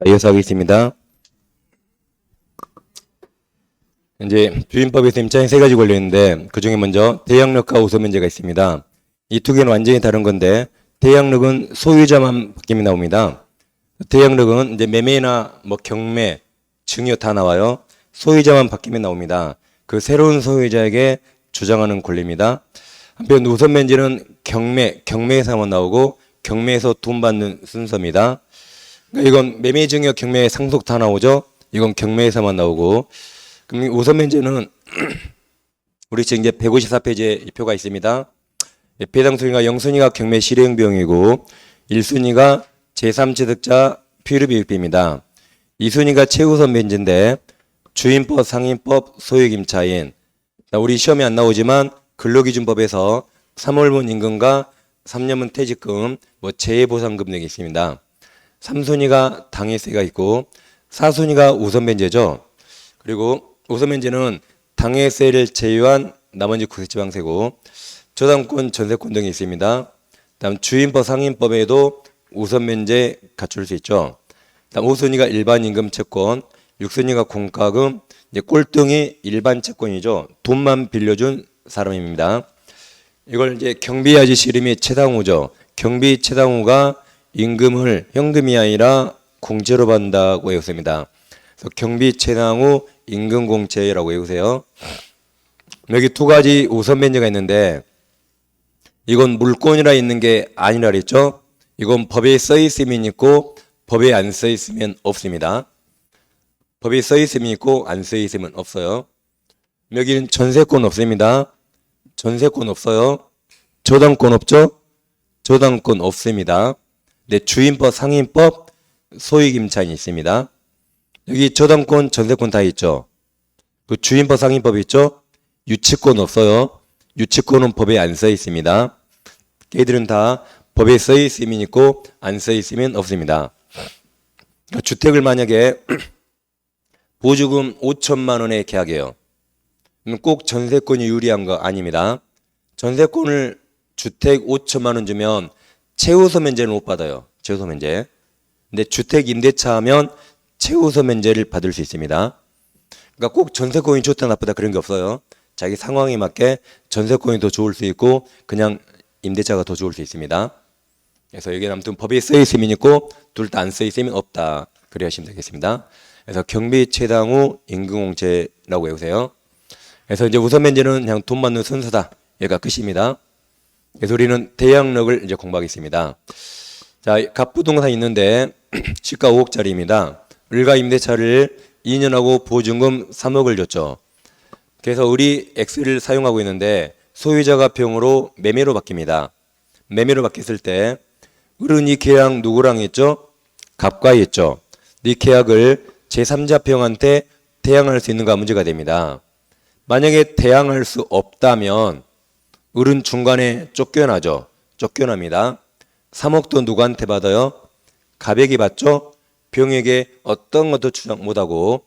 이어서 하겠습니다. 이제 주임법에서 임차인 세 가지 걸려있는데 그 중에 먼저 대양력과 우소면제가 있습니다. 이 두 개는 완전히 다른 건데 대양력은 소유자만 바뀜이 나옵니다. 대양력은 이제 매매나 뭐 경매, 증여 다 나와요. 소유자만 바뀌면 나옵니다. 그 새로운 소유자에게 주장하는 권리입니다. 한편 우선면제는 경매에서만 나오고 경매에서 돈 받는 순서입니다. 그러니까 이건 매매, 증여, 경매, 상속 다 나오죠. 이건 경매에서만 나오고. 그럼 우선면제는 우리 지금 이제 154페이지에 표가 있습니다. 배당 순위가 0순위가 경매 실행 비용이고 1순위가 제3취득자 필요비입니다. 2순위가 최우선 면제인데 주임법, 상임법, 소유임차인. 우리 시험에 안 나오지만 근로기준법에서 3월분 임금과 3년분 퇴직금, 뭐 재해보상금 등이 있습니다. 3순위가 당해세가 있고 4순위가 우선면제죠. 그리고 우선면제는 당해세를 제외한 나머지 국세지방세고 저당권, 전세권 등이 있습니다. 다음 주임법, 상임법에도 우선면제 갖출 수 있죠. 다음 5순위가 일반 임금 채권, 6순위가 공과금, 이제 꼴등이 일반 채권이죠. 돈만 빌려준 사람입니다. 이걸 이제 경비하지 씨름이 최당후죠. 경비 최당후가 임금을 현금이 아니라 공제로 받는다고 외웠습니다. 그래서 경비 최당후 임금 공제라고 외우세요. 여기 두 가지 우선면제가 있는데 이건 물권이라 있는 게 아니라 그랬죠. 이건 법에 써 있으면 있고 법에 안 써 있으면 없습니다. 법에 써 있으면 있고 안 써 있으면 없어요. 여기는 전세권 없습니다. 전세권 없어요. 저당권 없죠? 저당권 없습니다. 네, 주임법, 상임법, 소유임차인이 있습니다. 여기 저당권, 전세권 다 있죠? 그 주임법, 상임법 있죠? 유치권 없어요. 유치권은 법에 안 써 있습니다. 걔들은 다 법에 써 있으면 있고 안 써 있으면 없습니다. 주택을 만약에 보조금 5천만 원에 계약해요. 그럼 꼭 전세권이 유리한 거 아닙니다. 전세권을 주택 5천만 원 주면 최우선 면제는 못 받아요. 최우선 면제. 근데 주택 임대차 하면 최우선 면제를 받을 수 있습니다. 그러니까 꼭 전세권이 좋다 나쁘다 그런 게 없어요. 자기 상황에 맞게 전세권이 더 좋을 수 있고 그냥 임대차가 더 좋을 수 있습니다. 그래서 여기는 아무튼 법에 써 있으면 있고 둘 다 안 써 있으면 없다. 그래 하시면 되겠습니다. 그래서 경비 최당 후 임금공제라고 외우세요. 그래서 이제 우선면제는 그냥 돈 받는 순서다. 얘가 끝입니다. 그래서 우리는 대양력을 이제 공부하겠습니다. 자, 갑부동산이 있는데 시가 5억짜리입니다. 을가 임대차를 2년하고 보증금 3억을 줬죠. 그래서 우리 X를 사용하고 있는데 소유자가 병으로 매매로 바뀝니다. 매매로 바뀌었을 때 을은 이 계약 누구랑 했죠? 갑과 했죠. 이 계약을 제3자 병한테 대항할 수 있는가 문제가 됩니다. 만약에 대항할 수 없다면 을은 중간에 쫓겨나죠. 쫓겨납니다. 3억도 누구한테 받아요? 갑에게 받죠. 병에게 어떤 것도 주장 못하고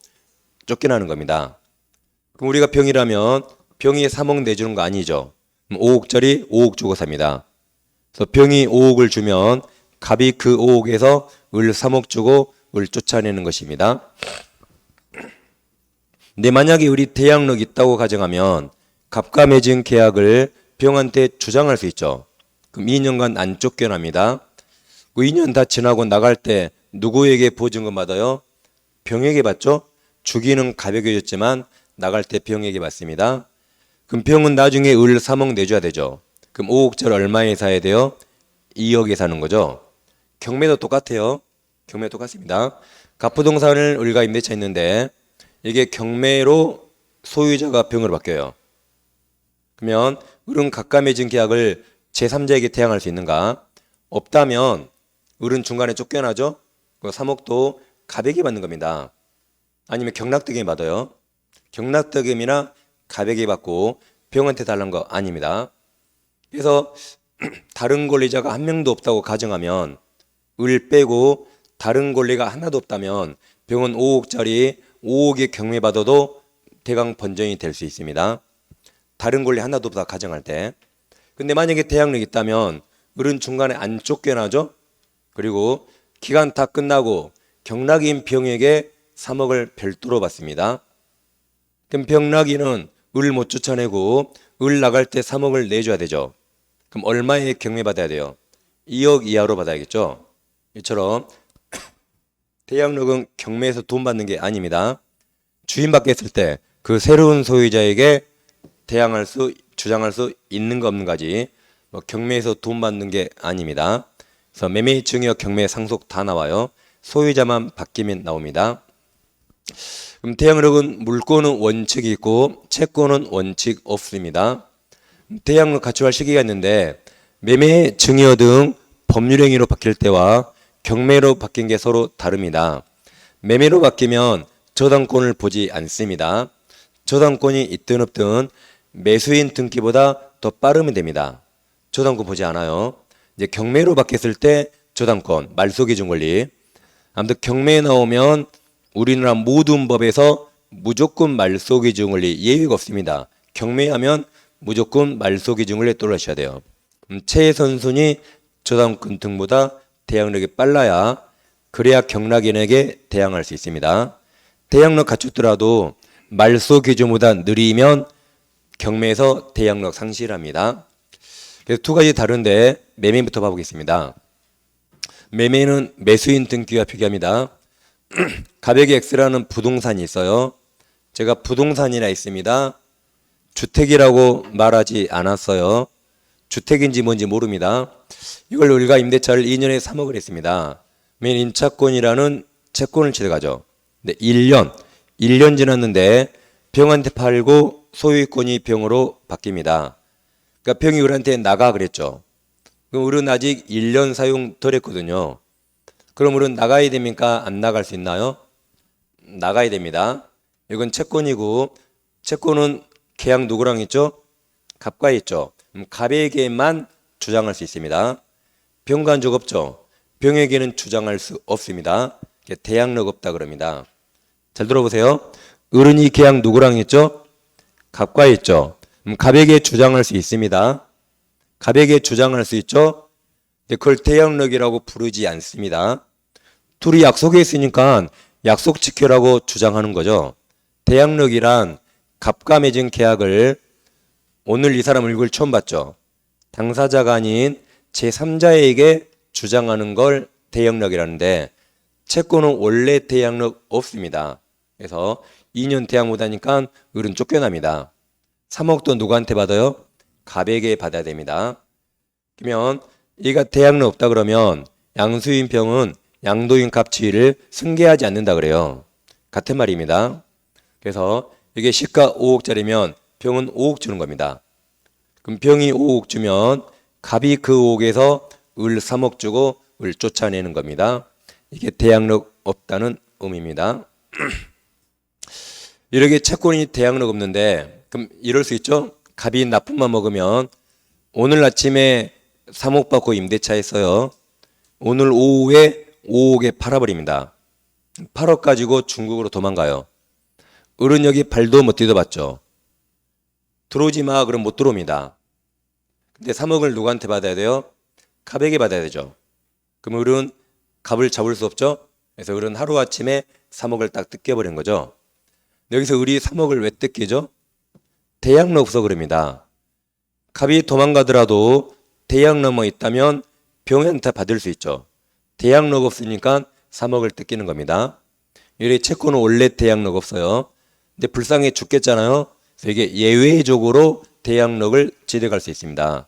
쫓겨나는 겁니다. 그럼 우리가 병이라면 병이 3억 내주는 거 아니죠. 5억짜리 5억 주고 삽니다. 그래서 병이 5억을 주면 갑이 그 5억에서 을 3억 주고 을 쫓아내는 것입니다. 근데 만약에 우리 대양력 있다고 가정하면 갑과 맺은 계약을 병한테 주장할 수 있죠. 그럼 2년간 안 쫓겨납니다. 그 2년 다 지나고 나갈 때 누구에게 보증금 받아요? 병에게 받죠. 주기는 갑에게 줬지만 나갈 때 병에게 받습니다. 그럼 병은 나중에 을 3억 내줘야 되죠. 그럼 5억짜리 얼마에 사야 돼요? 2억에 사는 거죠. 경매도 똑같아요. 경매 똑같습니다. 갑부동산을 을과 임대차 있는데 이게 경매로 소유자가 병으로 바뀌어요. 그러면 을은 갑과 맺은 계약을 제3자에게 대항할 수 있는가? 없다면 을은 중간에 쫓겨나죠. 그 3억도 갑에게 받는 겁니다. 아니면 경락대금이 받아요. 경락대금이나 갑에게 받고 병한테 달라는 거 아닙니다. 그래서 다른 권리자가 한 명도 없다고 가정하면 을 빼고 다른 권리가 하나도 없다면 병은 5억짜리 5억의 경매 받아도 대강 번전이 될 수 있습니다. 다른 권리 하나도 없다 가정할 때. 근데 만약에 대항력이 있다면 을은 중간에 안 쫓겨나죠. 그리고 기간 다 끝나고 경락인 병에게 3억을 별도로 받습니다. 그럼 병락인은 을 못 쫓아내고 을 나갈 때 3억을 내줘야 되죠. 그럼 얼마에 경매받아야 돼요? 2억 이하로 받아야겠죠. 이처럼 대양록은 경매에서 돈 받는 게 아닙니다. 주인밖에 했을 때 그 새로운 소유자에게 주장할 수 있는 거 없는 가지 경매에서 돈 받는 게 아닙니다. 그래서 매매 증여 경매 상속 다 나와요. 소유자만 바뀌면 나옵니다. 그럼 대양록은 물권은 원칙이 있고 채권은 원칙 없습니다. 대양록 가출할 시기가 있는데 매매 증여 등 법률 행위로 바뀔 때와 경매로 바뀐 게 서로 다릅니다. 매매로 바뀌면 저당권을 보지 않습니다. 저당권이 있든 없든 매수인 등기보다 더 빠르면 됩니다. 저당권 보지 않아요. 이제 경매로 바뀌었을 때 저당권, 말소기준 권리. 아무튼 경매에 나오면 우리나라 모든 법에서 무조건 말소기준 권리 예외가 없습니다. 경매하면 무조건 말소기준 권리에 떨어지셔야 돼요. 최선순위 저당권 등보다 대양록이 빨라야 그래야 경락인에게 대항할 수 있습니다. 대양록 갖췄더라도 말소 기준보다 느리면 경매에서 대양록 상실합니다. 그래서 두 가지 다른데 매매부터 봐보겠습니다. 매매는 매수인 등기와 표기합니다. 가백이 X라는 부동산이 있어요. 제가 부동산이라 있습니다. 주택이라고 말하지 않았어요. 주택인지 뭔지 모릅니다. 이걸 우리가 임대차를 2년에 3억을 했습니다. 맨 임차권이라는 채권을 취득하죠. 근데 1년 지났는데 병한테 팔고 소유권이 병으로 바뀝니다. 그러니까 병이 우리한테 나가 그랬죠. 그럼 우리는 아직 1년 사용 덜 했거든요. 그럼 우리는 나가야 됩니까? 안 나갈 수 있나요? 나가야 됩니다. 이건 채권이고 채권은 계약 누구랑 있죠? 갑과 있죠. 갑에게만 주장할 수 있습니다. 병과 적 없죠. 병에게는 주장할 수 없습니다. 대양록 없다 그럽니다. 잘 들어보세요. 을은이 계약 누구랑 있죠? 갑과 있죠. 갑에게 주장할 수 있습니다. 갑에게 주장할 수 있죠. 그걸 대양록이라고 부르지 않습니다. 둘이 약속에 있으니까 약속 지켜라고 주장하는 거죠. 대양록이란 갑과 맺은 계약을 오늘 이 사람 얼굴 처음 봤죠. 당사자가 아닌 제3자에게 주장하는 걸 대양록이라는데 채권은 원래 대양록 없습니다. 그래서 2년 대양 못하니까 을은 쫓겨납니다. 3억도 누구한테 받아요? 갑에게 받아야 됩니다. 그러면 얘가 대양록 없다 그러면 양수인 병은 양도인 갑 지위를 승계하지 않는다 그래요. 같은 말입니다. 그래서 이게 시가 5억짜리면 병은 5억 주는 겁니다. 그럼 병이 5억 주면 갑이 그 5억에서 을 3억 주고 을 쫓아내는 겁니다. 이게 대양록 없다는 의미입니다. 이렇게 채권이 대양록 없는데 그럼 이럴 수 있죠? 갑이 나쁜맘 먹으면 오늘 아침에 3억 받고 임대차 했어요. 오늘 오후에 5억에 팔아버립니다. 8억 가지고 중국으로 도망가요. 을은 여기 발도 못 디뎌봤죠. 들어오지 마 그럼 못 들어옵니다. 근데 3억을 누구한테 받아야 돼요? 갑에게 받아야 되죠. 그럼 을은 갑을 잡을 수 없죠. 그래서 을은 하루아침에 3억을 딱 뜯겨버린 거죠. 여기서 을이 3억을 왜 뜯기죠? 대양록 없어 그럽니다. 갑이 도망가더라도 대양록만 있다면 병한테 받을 수 있죠. 대양록 없으니까 3억을 뜯기는 겁니다. 이렇게 채권은 원래 대양록 없어요. 근데 불쌍해 죽겠잖아요. 그래서 이게 예외적으로 대양록을 취득할 수 있습니다.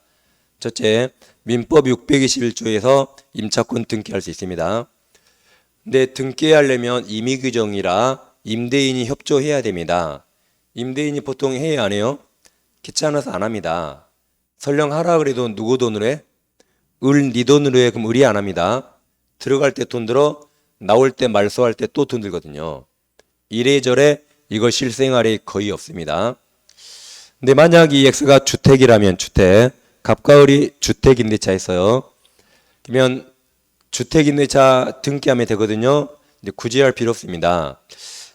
첫째, 민법 621조에서 임차권 등기할 수 있습니다. 근데 등기하려면 임의규정이라 임대인이 협조해야 됩니다. 임대인이 보통 해야 안 해요? 귀찮아서 안 합니다. 설령 하라 그래도 누구 돈으로 해? 을 네 돈으로 해. 그럼 을이 안 합니다. 들어갈 때 돈 들어, 나올 때 말소할 때 또 돈 들거든요. 이래저래 이거 실생활에 거의 없습니다. 근데 만약 이 X가 주택이라면 주택, 갑과 을이 주택임대차 했어요. 그러면 주택임대차 등기하면 되거든요. 근데 굳이 할 필요 없습니다.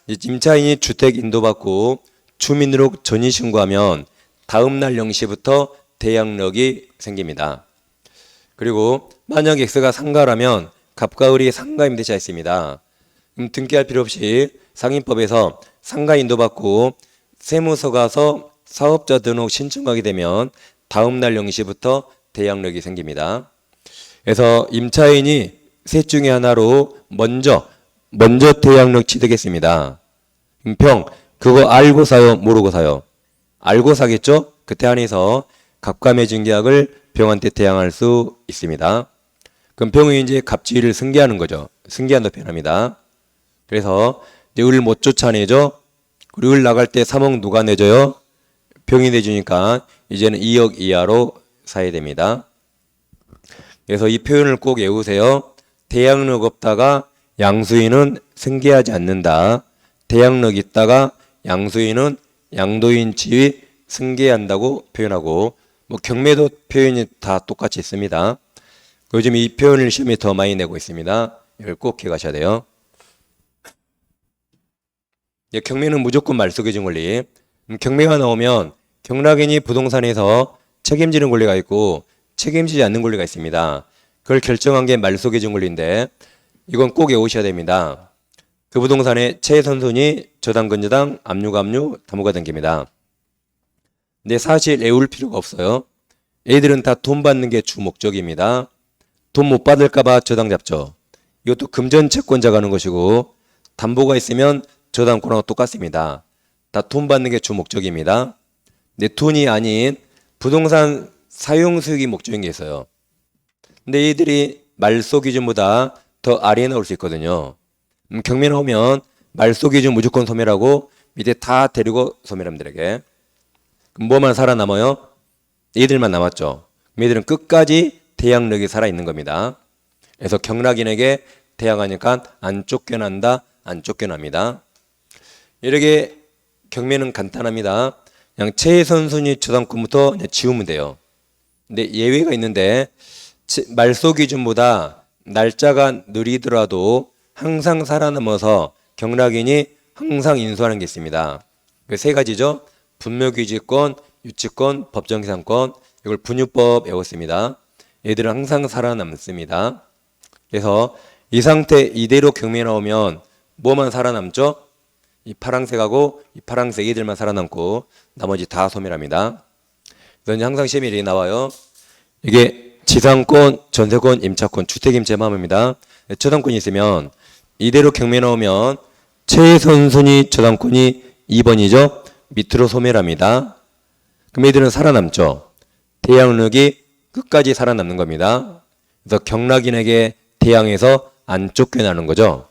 임차인이 주택 인도받고 주민으로 전입신고하면 다음날 0시부터 대양록이 생깁니다. 그리고 만약 X가 상가라면 갑과 을이 상가임대차 했습니다. 등기할 필요 없이 상인법에서 상가 인도받고 세무서 가서 사업자 등록 신청하게 되면 다음 날 0시부터 대항력이 생깁니다. 그래서 임차인이 셋 중에 하나로 먼저 대항력 취득했습니다. 평 그거 알고 사요, 모르고 사요? 알고 사겠죠? 그때 한해서 갑감매진 계약을 병한테 대항할 수 있습니다. 그럼 병이 이제 갑주의를 승계하는 거죠. 승계한다 표현합니다. 그래서 이제 을 못 쫓아내죠. 그리고 을 나갈 때 3억 누가 내줘요? 병이 내주니까 이제는 2억 이하로 사야 됩니다. 그래서 이 표현을 꼭 외우세요. 대항력 없다가 양수인은 승계하지 않는다. 대항력 있다가 양수인은 양도인 지위 승계한다고 표현하고, 뭐 경매도 표현이 다 똑같이 있습니다. 요즘 이 표현을 시험에 더 많이 내고 있습니다. 이걸 꼭 기억하셔야 돼요. 경매는 무조건 말소기준 권리. 경매가 나오면 경락인이 부동산에서 책임지는 권리가 있고 책임지지 않는 권리가 있습니다. 그걸 결정한 게 말소기준 권리인데 이건 꼭 외우셔야 됩니다. 그 부동산의 최선순위, 저당, 근저당, 압류가 압류, 담보가 등기입니다. 근데 사실 외울 필요가 없어요. 애들은 다 돈 받는 게 주 목적입니다. 돈 못 받을까봐 저당 잡죠. 이것도 금전채권자가 하는 것이고 담보가 있으면 저당권하고 똑같습니다. 다 돈 받는 게 주 목적입니다. 근데 돈이 아닌 부동산 사용수익이 목적인 게 있어요. 근데 이들이 말소 기준보다 더 아래에 나올 수 있거든요. 경매 나오면 말소 기준 무조건 소멸하고 밑에 다 데리고 소멸하면 되게. 그럼 뭐만 살아남아요? 얘들만 남았죠. 얘들은 끝까지 대항력이 살아있는 겁니다. 그래서 경락인에게 대항하니까 안 쫓겨난다, 안 쫓겨납니다. 이렇게 경매는 간단합니다. 그냥 최선순위 저당권부터 지우면 돼요. 근데 예외가 있는데 말소 기준보다 날짜가 느리더라도 항상 살아남아서 경락인이 항상 인수하는 게 있습니다. 그 세 가지죠. 분묘기지권, 유치권, 법정기상권, 이걸 분유법 외웠습니다. 얘들은 항상 살아남습니다. 그래서 이 상태 이대로 경매에 나오면 뭐만 살아남죠? 이 파랑색하고 이 파랑색 얘들만 살아남고 나머지 다 소멸합니다. 그래서 항상 시험에 이렇게 나와요. 이게 지상권, 전세권, 임차권, 주택임차마음입니다. 저당권이 있으면 이대로 경매 나오면 최선순위 저당권이 2번이죠. 밑으로 소멸합니다. 그럼 얘들은 살아남죠. 대항력이 끝까지 살아남는 겁니다. 그래서 경락인에게 대항해서 안 쫓겨나는 거죠.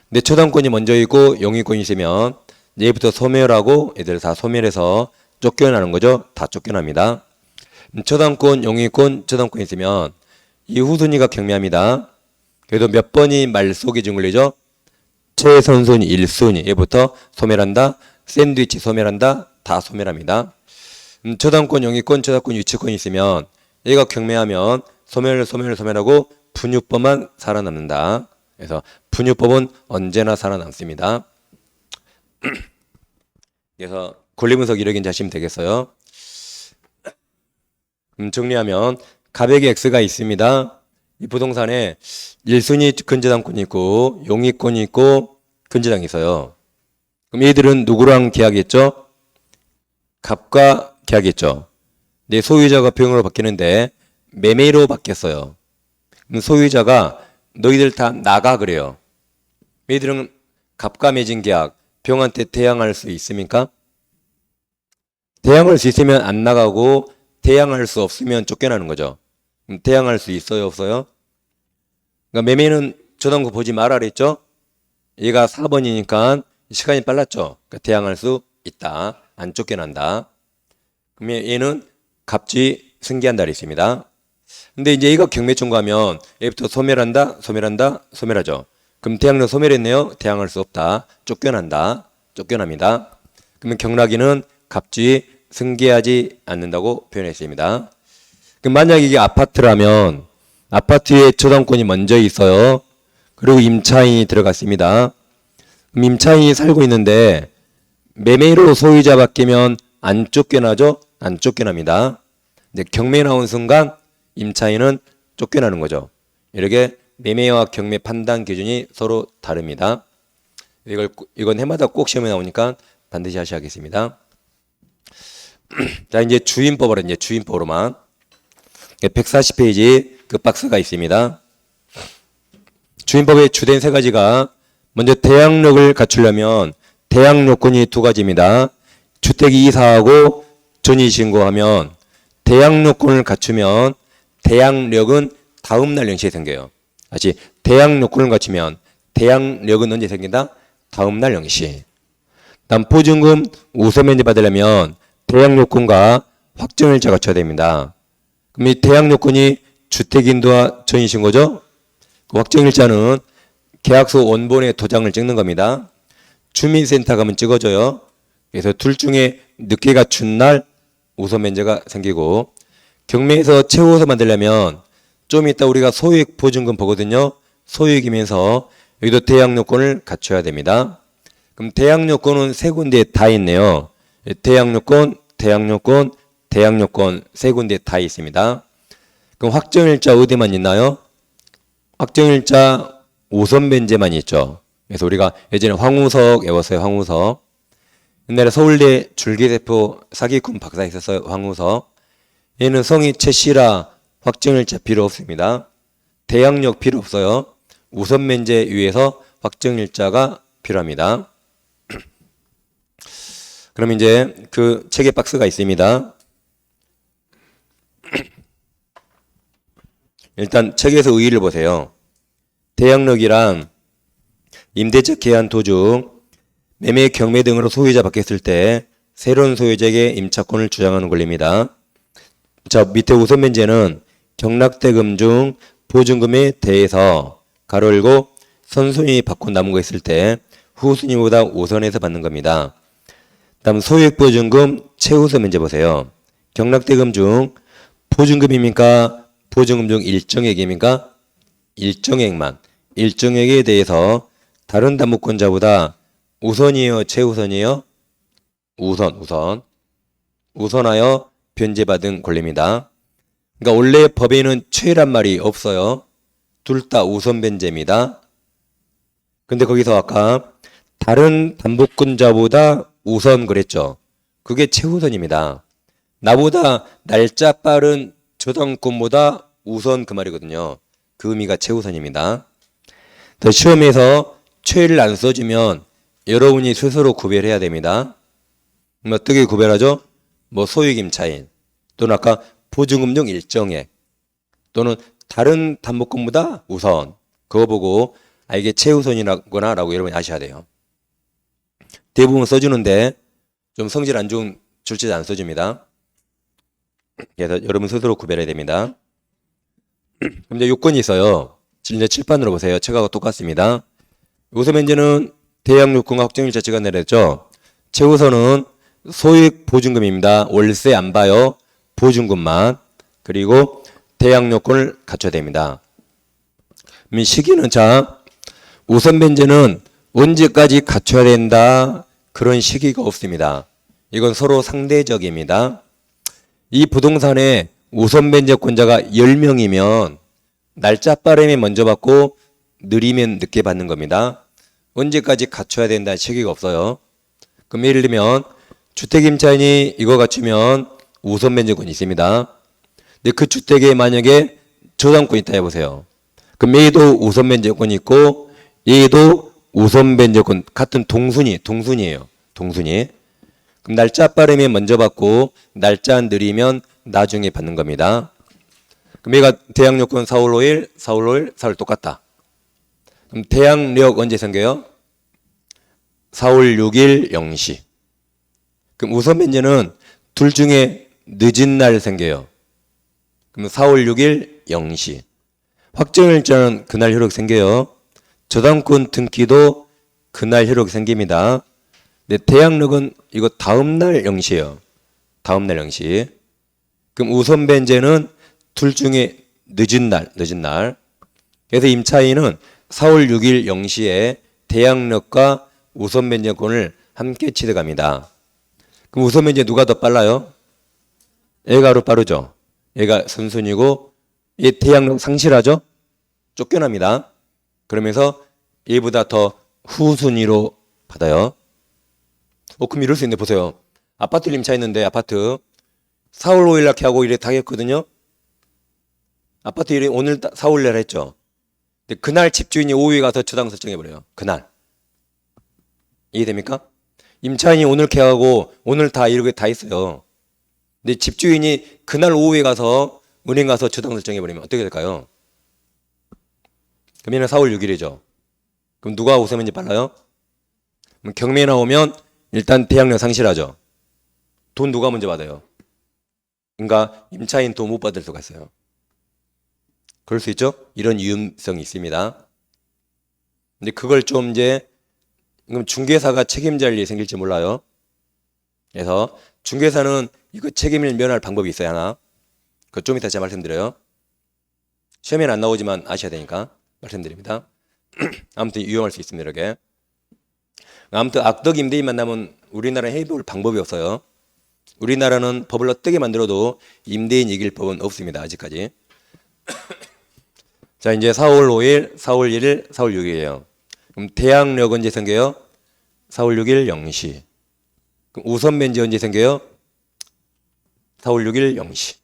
근데 초당권이 먼저 있고 용의권이 있으면 얘부터 소멸하고 얘들 다 소멸해서 쫓겨나는 거죠. 다 쫓겨납니다. 초당권, 용의권, 초당권이 있으면 이 후순위가 경매합니다. 그래도 몇 번이 말소 기준 권리죠? 최선순위 1순위 얘부터 소멸한다. 샌드위치 소멸한다. 다 소멸합니다. 초당권, 용의권, 초당권, 유치권이 있으면 얘가 경매하면 소멸하고 분유법만 살아남는다. 그래서 분유법은 언제나 살아남습니다. 그래서 권리분석 이력인지 하시면 되겠어요. 정리하면 가백의 X가 있습니다. 이 부동산에 1순위 근저당권이 있고 용의권이 있고 근저당이 있어요. 그럼 얘들은 누구랑 계약했죠? 갑과 계약했죠. 내 소유자가 병으로 바뀌는데 매매로 바뀌었어요. 그럼 소유자가 너희들 다 나가 그래요. 얘들은 갑과 매진 계약 병한테 대항할 수 있습니까? 대항할 수 있으면 안 나가고 대항할 수 없으면 쫓겨나는 거죠. 그럼 대항할 수 있어요, 없어요? 그러니까 매매는 저당권 보지 말아 그랬죠? 얘가 4번이니까 시간이 빨랐죠. 그러니까 대항할 수 있다. 안 쫓겨난다. 그러면 얘는 갑주의 승계한다 그랬습니다. 근데 이제 얘가 경매 청구하면 얘부터 소멸하죠. 그럼 대항력 소멸했네요. 대항할 수 없다. 쫓겨납니다. 그러면 경락인은 갑주의 승계하지 않는다고 표현했습니다. 그럼 만약 이게 아파트라면 아파트에 저당권이 먼저 있어요. 그리고 임차인이 들어갔습니다. 그럼 임차인이 살고 있는데 매매로 소유자 바뀌면 안 쫓겨나죠? 안 쫓겨납니다. 근데 경매 나온 순간 임차인은 쫓겨나는 거죠. 이렇게 매매와 경매 판단 기준이 서로 다릅니다. 이건 해마다 꼭 시험에 나오니까 반드시 하셔야겠습니다. 자, 이제 주임법으로만 140페이지 그 박스가 있습니다. 주임법의 주된 세 가지가 먼저 대항력을 갖추려면 대항 요건이 두 가지입니다. 주택이 이사하고 전입신고하면 대항 요건을 갖추면 대항력은 다음날 영시에 생겨요. 다시 대항 요건을 갖추면 대항력은 언제 생긴다? 다음날 영시. 다음 보증금 우선면제 받으려면 대항 요건과 확정일자 갖춰야 됩니다. 그럼 이 대항 요건이 주택인도와 전입신고죠. 그 확정일자는 계약서 원본에 도장을 찍는 겁니다. 주민센터 가면 찍어줘요. 그래서 둘 중에 늦게 갖춘 날 우선 면제가 생기고, 경매에서 최우선 만들려면 좀 이따 우리가 소유액 보증금 보거든요. 소유액이면서 여기도 대항 요건을 갖춰야 됩니다. 그럼 대항 요건은 세 군데에 다 있네요. 대항 요건, 대항 요건, 대항 요건 세 군데에 다 있습니다. 그럼 확정일자 어디만 있나요? 확정일자 우선 변제만 있죠. 그래서 우리가 예전에 황우석 외웠어요. 황우석. 옛날에 서울대 줄기세포 사기꾼 박사 있었어요. 황우석. 얘는 성이 최씨라 확정일자 필요 없습니다. 대항력 필요 없어요. 우선 면제 위해서 확정일자가 필요합니다. 그럼 이제 그 책의 박스가 있습니다. 일단 책에서 의의를 보세요. 대항력이란 임대적 계약 도중 매매, 경매 등으로 소유자 바뀌었을 때 새로운 소유자에게 임차권을 주장하는 권리입니다. 자, 밑에 우선 면제는 경락대금 중 보증금에 대해서 가로 열고 선순위 받고 남은 거 있을 때 후순위보다 우선해서 받는 겁니다. 다음 소유액 보증금 최우선 면제 보세요. 경락대금 중 보증금입니까? 보증금 중 일정액입니까? 일정액만. 일정액에 대해서 다른 담보권자보다 우선이에요? 최우선이에요? 우선하여 변제받은 권리입니다. 그러니까 원래 법에는 최란 말이 없어요. 둘 다 우선 변제입니다. 근데 거기서 아까 다른 담보권자보다 우선 그랬죠. 그게 최우선입니다. 나보다 날짜 빠른 저당권보다 우선 그 말이거든요. 그 의미가 최우선입니다. 더 시험에서 최를 안 써주면 여러분이 스스로 구별해야 됩니다. 어떻게 구별하죠? 소유익 임차인 또는 아까 보증금 중 일정액 또는 다른 담보권보다 우선, 그거 보고 이게 최우선이구나 라고 여러분이 아셔야 돼요. 대부분 써주는데 좀 성질 안 좋은 출제자 안 써줍니다. 그래서 여러분 스스로 구별해야 됩니다. 그럼 이제 요건이 있어요. 이제 칠판으로 보세요. 책하고 똑같습니다. 우선 면제는 대항 요건과 확정일자 찍어 내렸죠. 최우선은 소유액 보증금입니다. 월세 안 봐요. 보증금만. 그리고 대항 요건을 갖춰야 됩니다. 시기는 자, 우선 면제는 언제까지 갖춰야 된다 그런 시기가 없습니다. 이건 서로 상대적입니다. 이 부동산에 우선 변제권자가 10명이면 날짜 빠르면 먼저 받고 느리면 늦게 받는 겁니다. 언제까지 갖춰야 된다는 시기가 없어요. 그럼 예를 들면 주택임차인이 이거 갖추면 우선 변제권이 있습니다. 근데 그 주택에 만약에 저당권이 있다 해보세요. 그럼 얘도 우선 변제권이 있고 얘도 우선 변제권 같은 동순이에요. 동순이. 그럼 날짜 빠르면 먼저 받고 날짜 느리면 나중에 받는 겁니다. 그럼 얘가 대항력권 4월 5일, 4월 똑같다. 그럼 대항력 언제 생겨요? 4월 6일 0시. 그럼 우선 변제는 둘 중에 늦은 날 생겨요. 그럼 4월 6일 0시. 확정일자는 그날 효력 생겨요. 저당권 등기도 그날 효력 생깁니다. 근데 대항력은 이거 다음날 0시예요. 다음날 0시. 그럼 우선 변제는 둘 중에 늦은 날. 그래서 임차인은 4월 6일 0시에 대항력과 우선 변제권을 함께 취득합니다. 그럼 우선 변제 누가 더 빨라요? 얘가 빠르죠. 얘가 선순위고 얘 대항력 상실하죠. 쫓겨납니다. 그러면서 얘보다 더 후순위로 받아요. 그럼 이럴 수 있는데 보세요. 아파트 임차 있는데 아파트 4월 5일 날 계약하고 이래 다 했거든요. 아파트 일이 오늘 4월 날 했죠. 근데 그날 집주인이 오후에 가서 저당 설정해버려요. 그날. 이해됩니까? 임차인이 오늘 계약하고 오늘 다 이렇게 다 했어요. 근데 집주인이 그날 오후에 가서 은행 가서 저당 설정해버리면 어떻게 될까요? 그럼 얘는 4월 6일이죠. 그럼 누가 우선인지 빨라요? 그럼 경매 나오면 일단 대항력 상실하죠. 돈 누가 먼저 받아요? 그러니까 임차인 돈 못 받을 수가 있어요. 그럴 수 있죠? 이런 위험성이 있습니다. 근데 그걸 좀 이제 그럼 중개사가 책임질 일이 생길지 몰라요. 그래서 중개사는 이거 책임을 면할 방법이 있어요, 하나. 그거 좀 이따 제가 말씀드려요. 시험에는 안 나오지만 아셔야 되니까 말씀드립니다. 아무튼 위험할 수 있습니다, 이렇게. 아무튼 악덕 임대인 만나면 우리나라에 해볼 방법이 없어요. 우리나라는 법을 어떻게 만들어도 임대인 이길 법은 없습니다, 아직까지. 자, 이제 4월 5일, 4월 1일, 4월 6일이에요. 그럼 대항력 언제 생겨요? 4월 6일 0시. 그럼 우선 면제 언제 생겨요? 4월 6일 0시.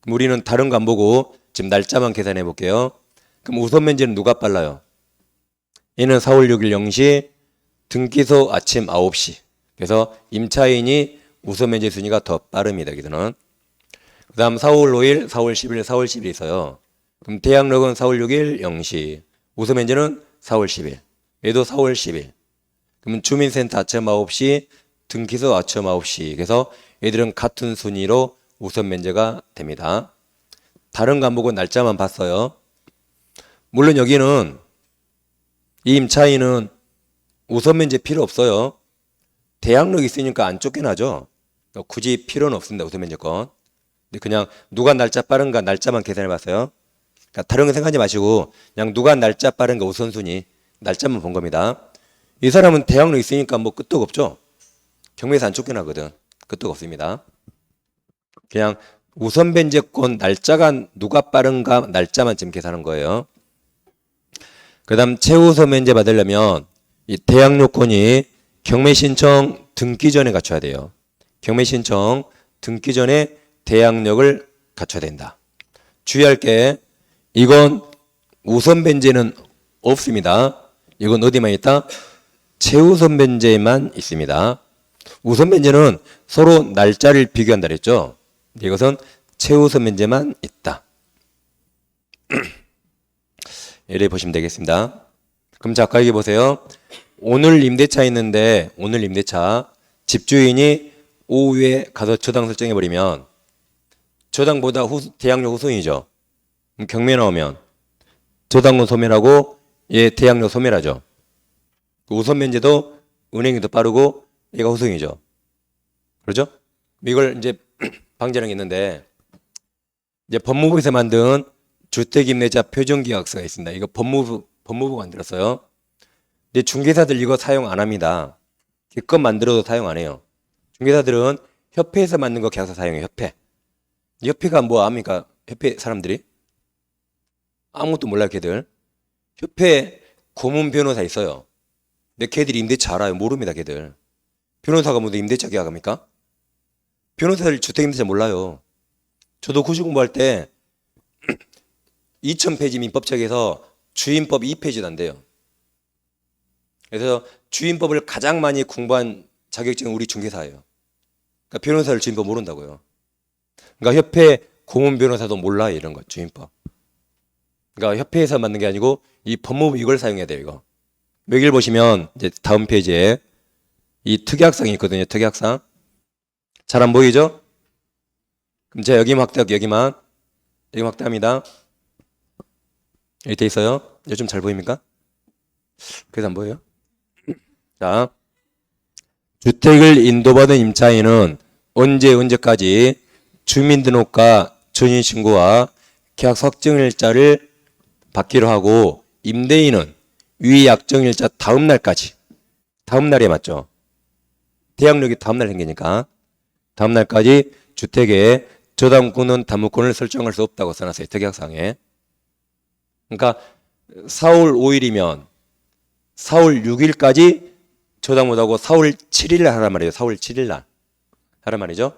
그럼 우리는 다른 거 안 보고 지금 날짜만 계산해 볼게요. 그럼 우선 면제는 누가 빨라요? 얘는 4월 6일 0시, 등기소 아침 9시. 그래서 임차인이 우선 면제 순위가 더 빠릅니다, 여기서는. 그 다음 4월 5일, 4월 10일, 4월 10일 있어요. 그럼 대항력은 4월 6일 0시. 우선 면제는 4월 10일. 얘도 4월 10일. 그러면 주민센터 아침 9시, 등기소 아침 9시. 그래서 얘들은 같은 순위로 우선 면제가 됩니다. 다른 거 안 보고 날짜만 봤어요. 물론 여기는 이 임차인은 우선 면제 필요 없어요. 대항력이 있으니까 안 쫓겨나죠. 굳이 필요는 없습니다, 우선 면제권. 근데 그냥 누가 날짜 빠른가 날짜만 계산해 봤어요. 그러니까 다른 거 생각하지 마시고 그냥 누가 날짜 빠른가 우선순위 날짜만 본 겁니다. 이 사람은 대항력 있으니까 뭐 끄떡 없죠. 경매에서 안 쫓겨나거든. 끄떡 없습니다. 그냥 우선 변제권 날짜가 누가 빠른가 날짜만 지금 계산한 거예요. 그 다음 최우선 면제 받으려면 이 대항력권이 경매 신청 등기 전에 갖춰야 돼요. 경매 신청 등기 전에 대항력을 갖춰야 된다. 주의할 게 이건 우선 변제는 없습니다. 이건 어디만 있다? 최우선 변제만 있습니다. 우선 변제는 서로 날짜를 비교한다 그랬죠. 이것은 최우선 변제만 있다. 예를 보시면 되겠습니다. 그럼 자, 아까 여기 보세요. 오늘 임대차 있는데 오늘 임대차 집주인이 오후에 가서 저당 설정해버리면 저당보다 대항력 우선이죠. 그럼 경매 나오면 저당은 소멸하고 얘 대항력 소멸하죠. 우선 면제도 은행이 더 빠르고 얘가 우선이죠. 그렇죠? 이걸 이제 방지하는 게 있는데 이제 법무부에서 만든 주택임대차 표준계약서가 있습니다. 이거 법무부가 만들었어요. 근데 중개사들 이거 사용 안 합니다. 기껏 만들어도 사용 안 해요. 중개사들은 협회에서 만든 거 계약서 사용해요. 협회가 뭐 압니까? 협회 사람들이 아무것도 몰라요. 걔들 협회 고문 변호사 있어요. 근데 걔들이 임대차 알아요? 모릅니다. 걔들 변호사가 뭐 임대차 계약합니까? 변호사들 주택임대차 몰라요. 저도 구시 공부할 때 2000페이지 민법책에서 주임법 2페이지도 안 돼요. 그래서 주임법을 가장 많이 공부한 자격증은 우리 중개사예요. 그러니까 변호사를 주임법 모른다고요. 그러니까 협회 고문 변호사도 몰라요. 이런 거 주임법. 그러니까 협회에서 만든 게 아니고 이 법무부 이걸 사용해야 돼요. 이거. 여기를 보시면 이제 다음 페이지에 이 특약상이 있거든요. 특약상. 잘 안 보이죠? 그럼 제가 여기만 확대할게요. 여기만 확대합니다. 여기 돼 있어요. 요즘 잘 보입니까? 그래서 안 보여요? 자, 주택을 인도받은 임차인은 언제까지 주민등록과 전입신고와 계약 확정일자를 받기로 하고 임대인은 위 약정일자 다음 날까지 다음 날에 맞죠? 대항력이 다음 날 생기니까 다음 날까지 주택에 저당권은 담보권을 설정할 수 없다고 써놨어요. 특약상에. 그러니까 4월 5일이면 4월 6일까지 저당 못하고 4월 7일 날 하란 말이에요. 4월 7일 날 하란 말이죠.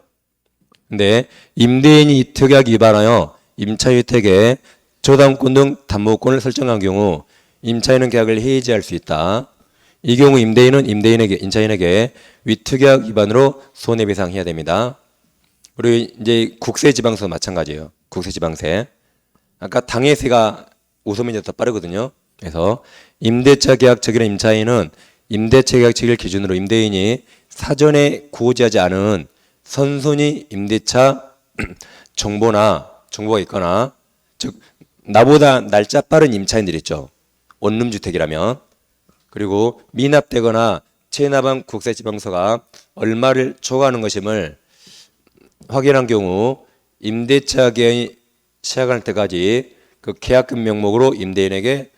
근데 임대인이 이 특약 위반하여 임차주택에 저당권 등 담보권을 설정한 경우 임차인은 계약을 해지할 수 있다. 이 경우 임대인은 임차인에게 위특약 위반으로 손해배상해야 됩니다. 그리고 이제 국세지방세 마찬가지예요. 국세지방세. 아까 당해세가 우소면제가 더 빠르거든요. 그래서 임대차 계약 처기는 임차인은 임대차 계약 처기를 기준으로 임대인이 사전에 고지하지 않은 선순위 임대차 정보가 있거나, 즉 나보다 날짜 빠른 임차인들 있죠. 원룸주택이라면. 그리고 미납되거나 체납한 국세지방서가 얼마를 초과하는 것임을 확인한 경우 임대차 계약이 시작할 때까지 그 계약금 명목으로 임대인에게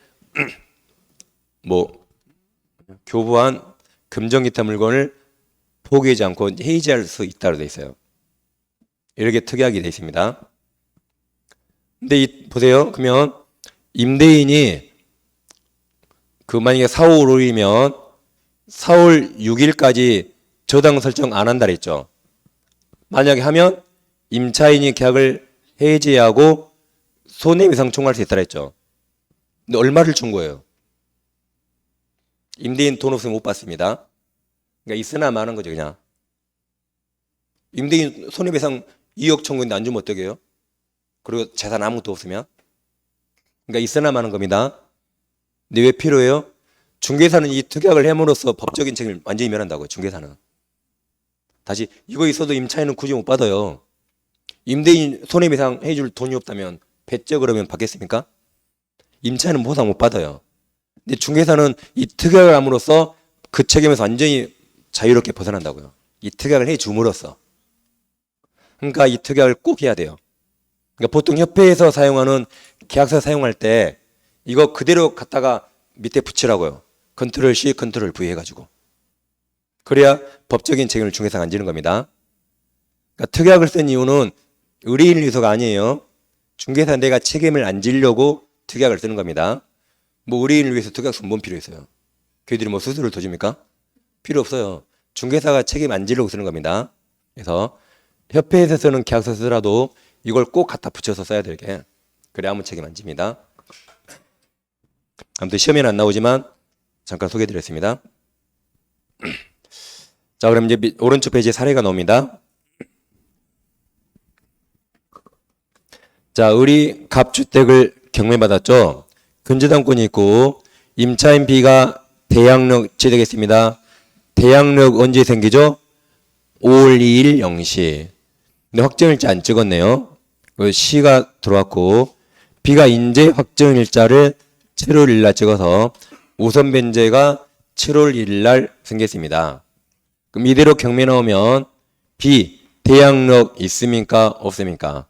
교부한 금전 기타 물건을 포기하지 않고 해지할 수 있다고 되어 있어요. 이렇게 특약이 되어 있습니다. 근데 보세요. 그러면 임대인이 만약에 4월 5일이면 4월 6일까지 저당 설정 안 한다 그랬죠. 만약에 하면 임차인이 계약을 해지하고 손해배상 청구할 수 있다 그랬죠. 근데 얼마를 준 거예요? 임대인 돈 없으면 못 받습니다. 그러니까 있으나 마는 거죠, 그냥. 임대인 손해배상 2억 청구인데 안 주면 어떻게 해요? 그리고 재산 아무것도 없으면? 그러니까 있으나 마는 겁니다. 근데 왜 필요해요? 중개사는 이 특약을 해므로써 법적인 책임을 완전히 면한다고요. 중개사는. 다시 이거 있어도 임차인은 굳이 못 받아요. 임대인 손해배상 해줄 돈이 없다면 뱉죠 그러면 받겠습니까? 임차인은 보상 못 받아요. 근데 중개사는 이 특약을 함으로써 그 책임에서 완전히 자유롭게 벗어난다고요. 이 특약을 해줌으로써. 그러니까 이 특약을 꼭 해야 돼요. 그러니까 보통 협회에서 사용하는 계약서 사용할 때 이거 그대로 갖다가 밑에 붙이라고요. 컨트롤 C, 컨트롤 V 해가지고. 그래야 법적인 책임을 중개사가 안 지는 겁니다. 그러니까 특약을 쓴 이유는 의뢰인 위해서가 아니에요. 중개사 내가 책임을 안 지려고 특약을 쓰는 겁니다. 의뢰인을 위해서 특약 쓰면 뭔 필요 있어요? 걔들이 수수료를 더 줍니까? 필요 없어요. 중개사가 책임 안 지려고 쓰는 겁니다. 그래서 협회에서 쓰는 계약서 쓰더라도 이걸 꼭 갖다 붙여서 써야 되게. 그래 아무 책임 안 집니다. 아무튼 시험에는 안 나오지만 잠깐 소개해드렸습니다. 자, 그럼 이제 오른쪽 페이지에 사례가 나옵니다. 자, 우리 갑주택을 경매받았죠. 근저당권이 있고 임차인 B가 대양력 취득했습니다. 대양력 언제 생기죠? 5월 2일 0시. 근데 확정일자 안 찍었네요. C가 들어왔고 B가 인제 확정일자를 7월 1일 날 찍어서 우선 변제가 7월 1일 날 생겼습니다. 그럼 이대로 경매 나오면 B 대양력 있습니까? 없습니까?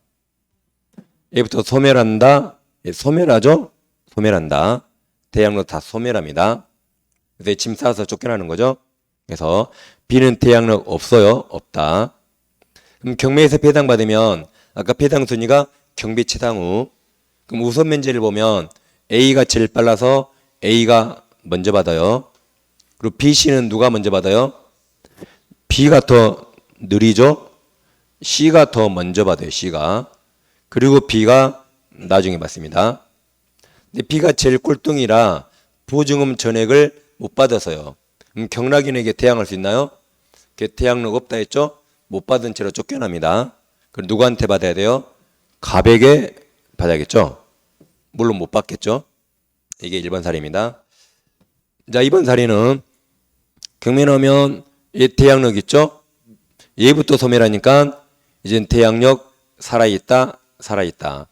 A부터 소멸한다. 소멸하죠? 소멸한다. 대양력 다 소멸합니다. 그래서 짐 싸서 쫓겨나는 거죠. 그래서 B는 대양력 없어요. 없다. 그럼 경매에서 배당받으면 아까 배당 순위가 경비 최당 후. 그럼 우선 면제를 보면 A가 제일 빨라서 A가 먼저 받아요. 그리고 B, C는 누가 먼저 받아요? B가 더 느리죠? C가 더 먼저 받아요. C가. 그리고 B가 나중에 받습니다. 근데 B가 제일 꼴등이라 보증금 전액을 못 받아서요. 그럼 경락인에게 대항할 수 있나요? 대항력 없다 했죠? 못 받은 채로 쫓겨납니다. 그럼 누구한테 받아야 돼요? 갑에게 받아야겠죠? 물론 못 받겠죠? 이게 1번 사례입니다. 자, 2번 사례는 경매 나오면 얘 대항력 있죠? 얘부터 소멸하니까 이제 대항력 살아있다, 살아있다.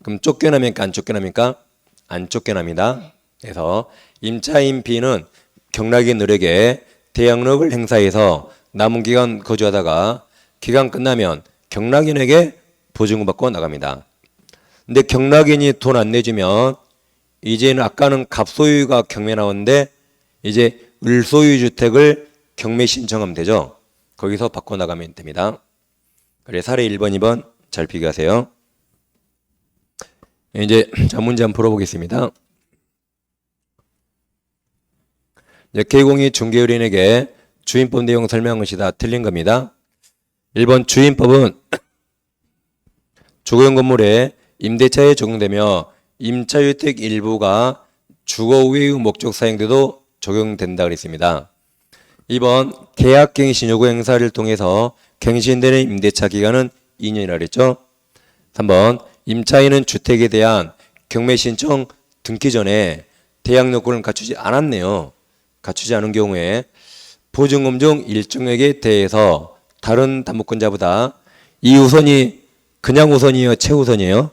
그럼 쫓겨납니까? 안 쫓겨납니까? 안 쫓겨납니다. 그래서 임차인 B는 경락인들에게 대항력을 행사해서 남은 기간 거주하다가 기간 끝나면 경락인에게 보증금 받고 나갑니다. 근데 경락인이 돈 안 내주면 이제는 아까는 갑소유가 경매 나오는데 이제 을소유 주택을 경매 신청하면 되죠. 거기서 받고 나가면 됩니다. 그래 사례 1번, 2번 잘 비교하세요. 이제 자 문제 한번 풀어보겠습니다. 개공이 중개요인에게 주임법 내용 설명한 것이 다 틀린 겁니다. 1번 주임법은 주거용 건물에 임대차에 적용되며 임차주택 일부가 주거 외의 목적 사용돼도 적용된다 그랬습니다. 2번 계약갱신 요구 행사를 통해서 갱신되는 임대차 기간은 2년이라 그랬죠. 3번 임차인은 주택에 대한 경매 신청 등기 전에 대항 요건을 갖추지 않았네요. 갖추지 않은 경우에 보증금 중 일정액에 대해서 다른 담보권자보다 이 우선이 그냥 우선이에요? 최우선이에요?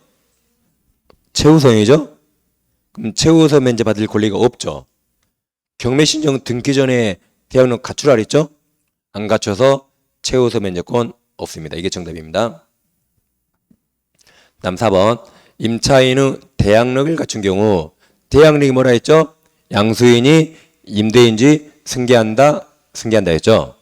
최우선이죠? 그럼 최우선 면제 받을 권리가 없죠. 경매 신청 등기 전에 대항력 갖추라 그랬죠? 안 갖춰서 최우선 면제권 없습니다. 이게 정답입니다. 다음 4번 임차인의 대항력을 갖춘 경우 대항력이 뭐라 했죠? 양수인이 임대인지 승계한다 했죠.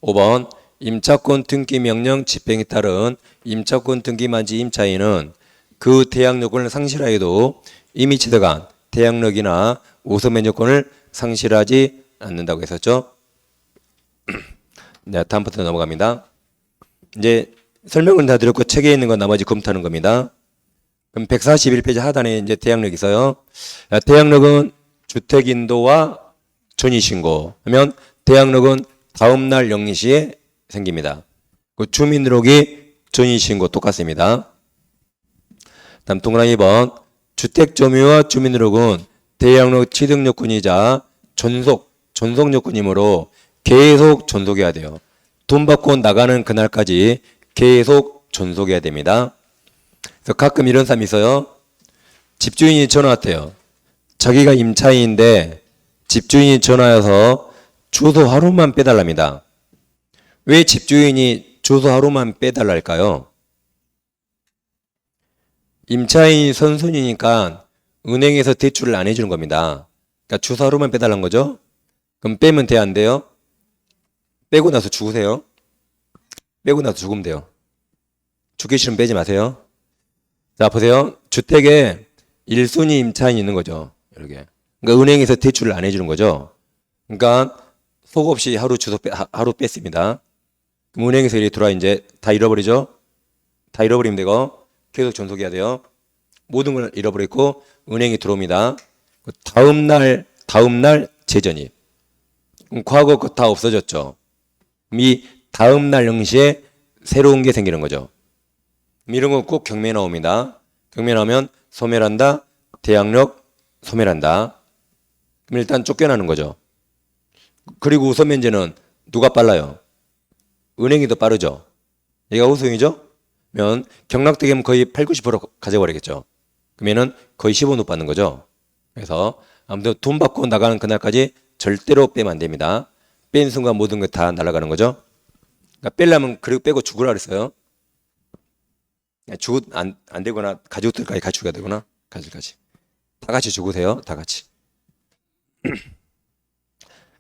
5번 임차권 등기 명령 집행에 따른 임차권 등기 만지 임차인은 그 대항력을 상실하여도 이미 취득한 대항력이나 우선 면제권을 상실하지 않는다고 했었죠. 네, 다음부터 넘어갑니다. 이제 설명은 다 드렸고 책에 있는 건 나머지 검토하는 겁니다. 그럼 141페이지 하단에 이제 대항력이 있어요. 대항력은 주택인도와 전이신고 하면 대항력은 다음날 0시에 생깁니다. 그 주민등록이 전이신고 똑같습니다. 다음 동그라미 2번 주택점유와 주민등록은 대항력 취득요건이자 존속요건이므로 계속 존속해야 돼요. 돈 받고 나가는 그날까지 계속 존속해야 됩니다. 그래서 가끔 이런 사람이 있어요. 집주인이 전화 왔대요. 자기가 임차인인데 집주인이 전화해서 주소 하루만 빼달랍니다. 왜 집주인이 주소 하루만 빼달라 할까요? 임차인이 선순위니까 은행에서 대출을 안 해주는 겁니다. 그러니까 주소 하루만 빼달라는 거죠. 그럼 빼면 돼요, 안 돼요? 빼고 나서 죽으세요. 빼고 나서 죽으면 돼요. 죽기 싫으면 빼지 마세요. 자, 보세요. 주택에 1순위 임차인이 있는 거죠. 이렇게. 그러니까 은행에서 대출을 안 해주는 거죠. 그러니까 속 없이 하루 뺐습니다. 그럼 은행에서 이렇게 들어와 이제 다 잃어버리죠. 다 잃어버리면 되고 계속 존속해야 돼요. 모든 걸 잃어버리고 은행이 들어옵니다. 다음날 재전입. 그럼 과거 거 다 없어졌죠. 이 다음날 0시에 새로운 게 생기는 거죠. 이런 거 꼭 경매 나옵니다. 경매 나오면 소멸한다, 대항력 소멸한다. 그럼 일단 쫓겨나는 거죠. 그리고 우선 면제는 누가 빨라요? 은행이 더 빠르죠. 얘가 우선이죠? 면 경락되면 거의 8, 90% 가져버리겠죠. 그러면은 거의 15% 받는 거죠. 그래서 아무튼 돈 받고 나가는 그날까지 절대로 빼면 안 됩니다. 뺀 순간 모든 게 다 날아가는 거죠. 그러니까 빼려면 그리고 빼고 죽으라 그랬어요. 죽 안 되거나 가족들까지 같이 죽여야 되거나 가족까지 다 같이 죽으세요. 다 같이.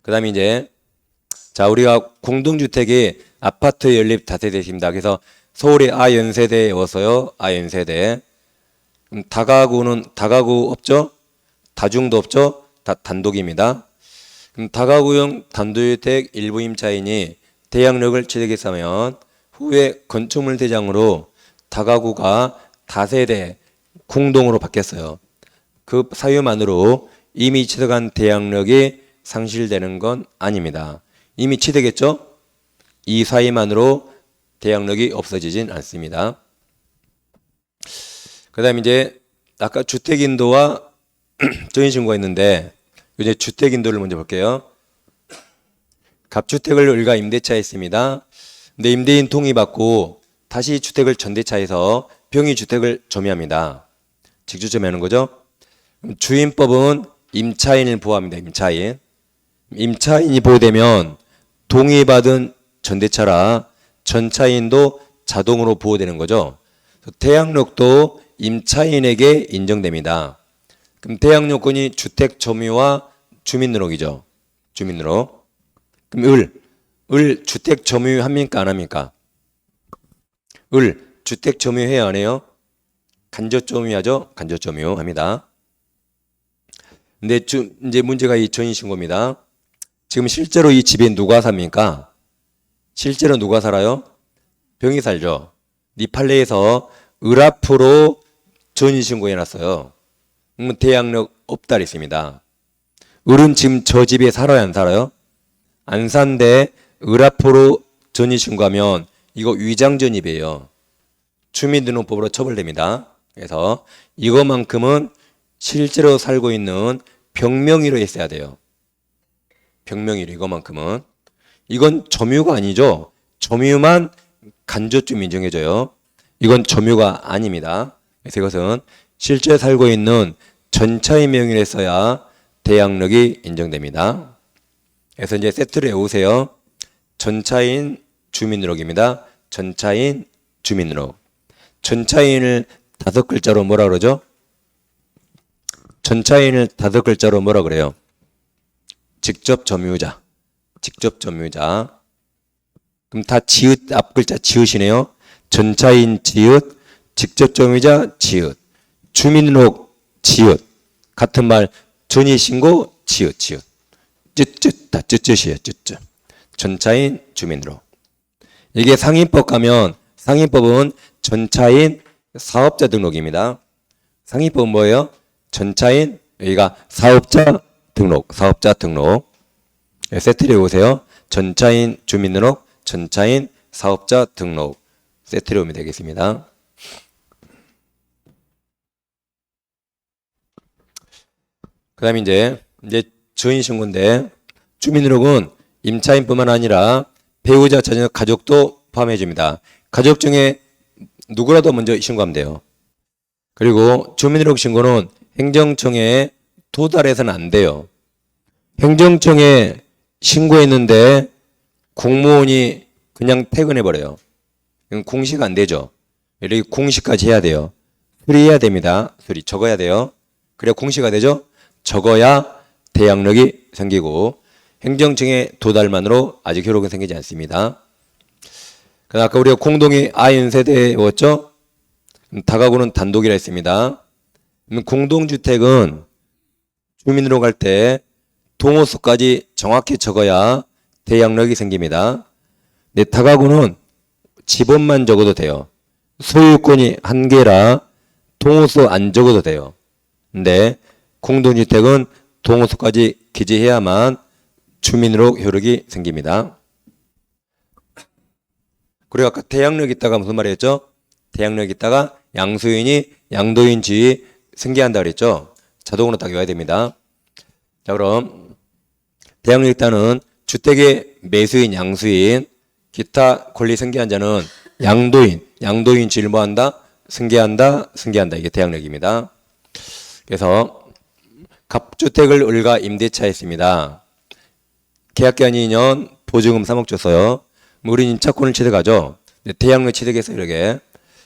그다음에 이제 자 우리가 공동주택이 아파트 연립 다세대 있습니다. 그래서 서울의 아연세대에 어서요. 아연세대. 다가구 없죠? 다중도 없죠? 다 단독입니다. 그럼 다가구형 단독주택 일부 임차인이 대항력을 취득했으면 후에 건축물 대장으로 다가구가 다세대 공동으로 바뀌었어요. 그 사유만으로 이미 취득한 대항력이 상실되는 건 아닙니다. 이미 취득했죠? 이 사유만으로 대항력이 없어지진 않습니다. 그 다음에 이제 아까 주택인도와 전입신고가 있는데 이제 주택인도를 먼저 볼게요. 갑주택을 을가 임대차에 했습니다. 근데 임대인 동의받고 다시 주택을 전대차해서 병의주택을 점유합니다. 직접 점유하는 거죠. 주임법은 임차인을 보호합니다. 임차인이 보호되면 동의받은 전대차라 전차인도 자동으로 보호되는 거죠. 대항력도 임차인에게 인정됩니다. 그럼 대항력권이 주택 점유와 주민등록이죠. 주민등록. 그럼 을 주택 점유합니까 안 합니까? 주택 점유해야 안 해요? 간접 점유하죠. 간접 점유합니다. 근데 이제 문제가 이 전입신고입니다. 지금 실제로 이 집에 누가 삽니까? 실제로 누가 살아요? 병이 살죠. 이 판례에서 을 앞으로 전입신고 해놨어요. 그러면 대항력 없다 그랬습니다. 을은 지금 저 집에 살아요, 안 살아요? 안 산데 을 앞으로 전입신고하면 이거 위장전입이에요. 주민등록법으로 처벌됩니다. 그래서 이것만큼은 실제로 살고 있는 병명의로 했어야 돼요. 병명의로 이것만큼은. 이건 점유가 아니죠. 점유만 간접점 인정해줘요. 이건 점유가 아닙니다. 그래서 이것은 실제 살고 있는 전차의 명의로 했어야 대항력이 인정됩니다. 그래서 이제 세트를 외우세요. 전차인 주민등록입니다. 전차인 주민등록. 전차인을 5글자로 뭐라 그러죠? 전차인을 5글자로 뭐라 그래요? 직접 점유자. 직접 점유자. 그럼 다 지읒 앞글자 지읒이네요. 전차인 지읒, 직접 점유자 지읒, 주민등록 지읒. 같은 말 전입신고 지읒 지읒. 쯧쯧 다 쯧쯧이에요. 쯧쯧. 전차인 주민등록. 이게 상인법 가면 상인법은 전차인 사업자 등록입니다. 상인법은 뭐예요? 전차인 여기가 사업자 등록, 사업자 등록. 세트를 보세요. 전차인 주민등록, 전차인 사업자 등록. 세트를 보면 되겠습니다. 그 다음에 이제 전입신고인데 주민등록은 임차인뿐만 아니라 배우자, 자녀, 가족도 포함해 줍니다. 가족 중에 누구라도 먼저 신고하면 돼요. 그리고 주민등록 신고는 행정청에 도달해서는 안 돼요. 행정청에 신고했는데 공무원이 그냥 퇴근해버려요. 이건 공시가 안 되죠. 이렇게 공시까지 해야 돼요. 수리해야 됩니다. 수리 적어야 돼요. 그래야 공시가 되죠. 적어야 대항력이 생기고 행정청의 도달만으로 아직 효력은 생기지 않습니다. 아까 우리가 공동이 아인세대에 외웠죠? 다가구는 단독이라 했습니다. 공동주택은 주민으로 갈 때 동호수까지 정확히 적어야 대항력이 생깁니다. 근데 다가구는 집원만 적어도 돼요. 소유권이 한 개라 동호수 안 적어도 돼요. 근데 공동주택은 동호수까지 기재해야만 주민으로 효력이 생깁니다. 그리고 아까 대항력 있다가 무슨 말이었죠? 대항력 있다가 양수인이 양도인 지위 승계한다 그랬죠? 자동으로 딱 외워야 됩니다. 자, 그럼 대항력 있다는 주택의 매수인, 양수인, 기타 권리 승계한 자는 양도인 지위를 뭐한다? 승계한다. 이게 대항력입니다. 그래서 갑주택을 을과 임대차 했습니다. 계약기간이 2년, 보증금 3억 줬어요. 우린 임차권을 취득하죠. 대항력 취득해서 이렇게.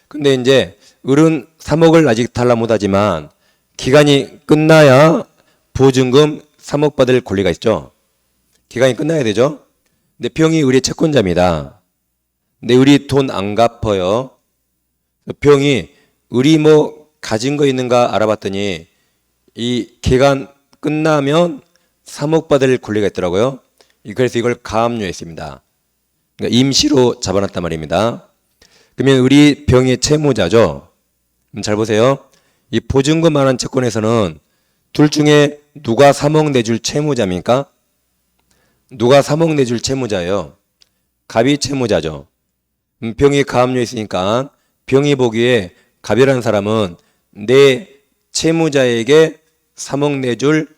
근데 이제 을은 3억을 아직 달라 못하지만 기간이 끝나야 보증금 3억 받을 권리가 있죠. 기간이 끝나야 되죠. 근데 병이 을의 채권자입니다. 근데 을이 돈 안 갚아요. 병이 을이 뭐 가진 거 있는가 알아봤더니 이 기간 끝나면 3억 받을 권리가 있더라고요. 그래서 이걸 가압류했습니다. 그러니까 임시로 잡아놨단 말입니다. 그러면 우리 병의 채무자죠. 그럼 잘 보세요. 이 보증금만한 채권에서는 둘 중에 누가 3억 내줄 채무자입니까? 누가 3억 내줄 채무자예요? 갑이 채무자죠. 병이 가압류했으니까 병이 보기에 갑이라는 사람은 내 채무자에게 3억 내줄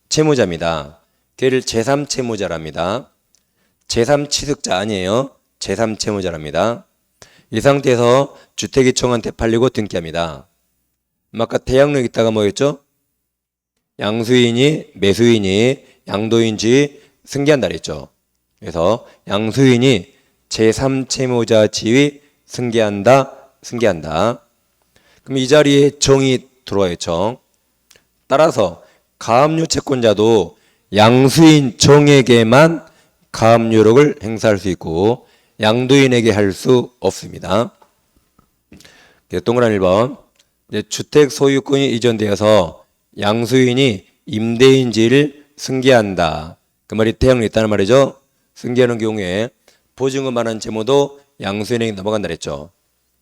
채무자입니다. 걔를 제3채무자랍니다. 제3취득자 아니에요. 제3채무자랍니다. 이 상태에서 주택이 청한테 팔리고 등기합니다. 아까 대항력 있다가 뭐였죠? 양수인이 매수인이 양도인지 승계한다 그랬죠. 그래서 양수인이 제3채무자 지위 승계한다. 그럼 이 자리에 정이 들어와요. 정. 따라서 가압류 채권자도 양수인 정에게만 가압류력을 행사할 수 있고 양도인에게 할 수 없습니다. 동그란 1번. 주택 소유권이 이전되어서 양수인이 임대인지를 승계한다. 그 말이 대항력이 있다는 말이죠. 승계하는 경우에 보증금 반환 채무도 양수인에게 넘어간다 그랬죠.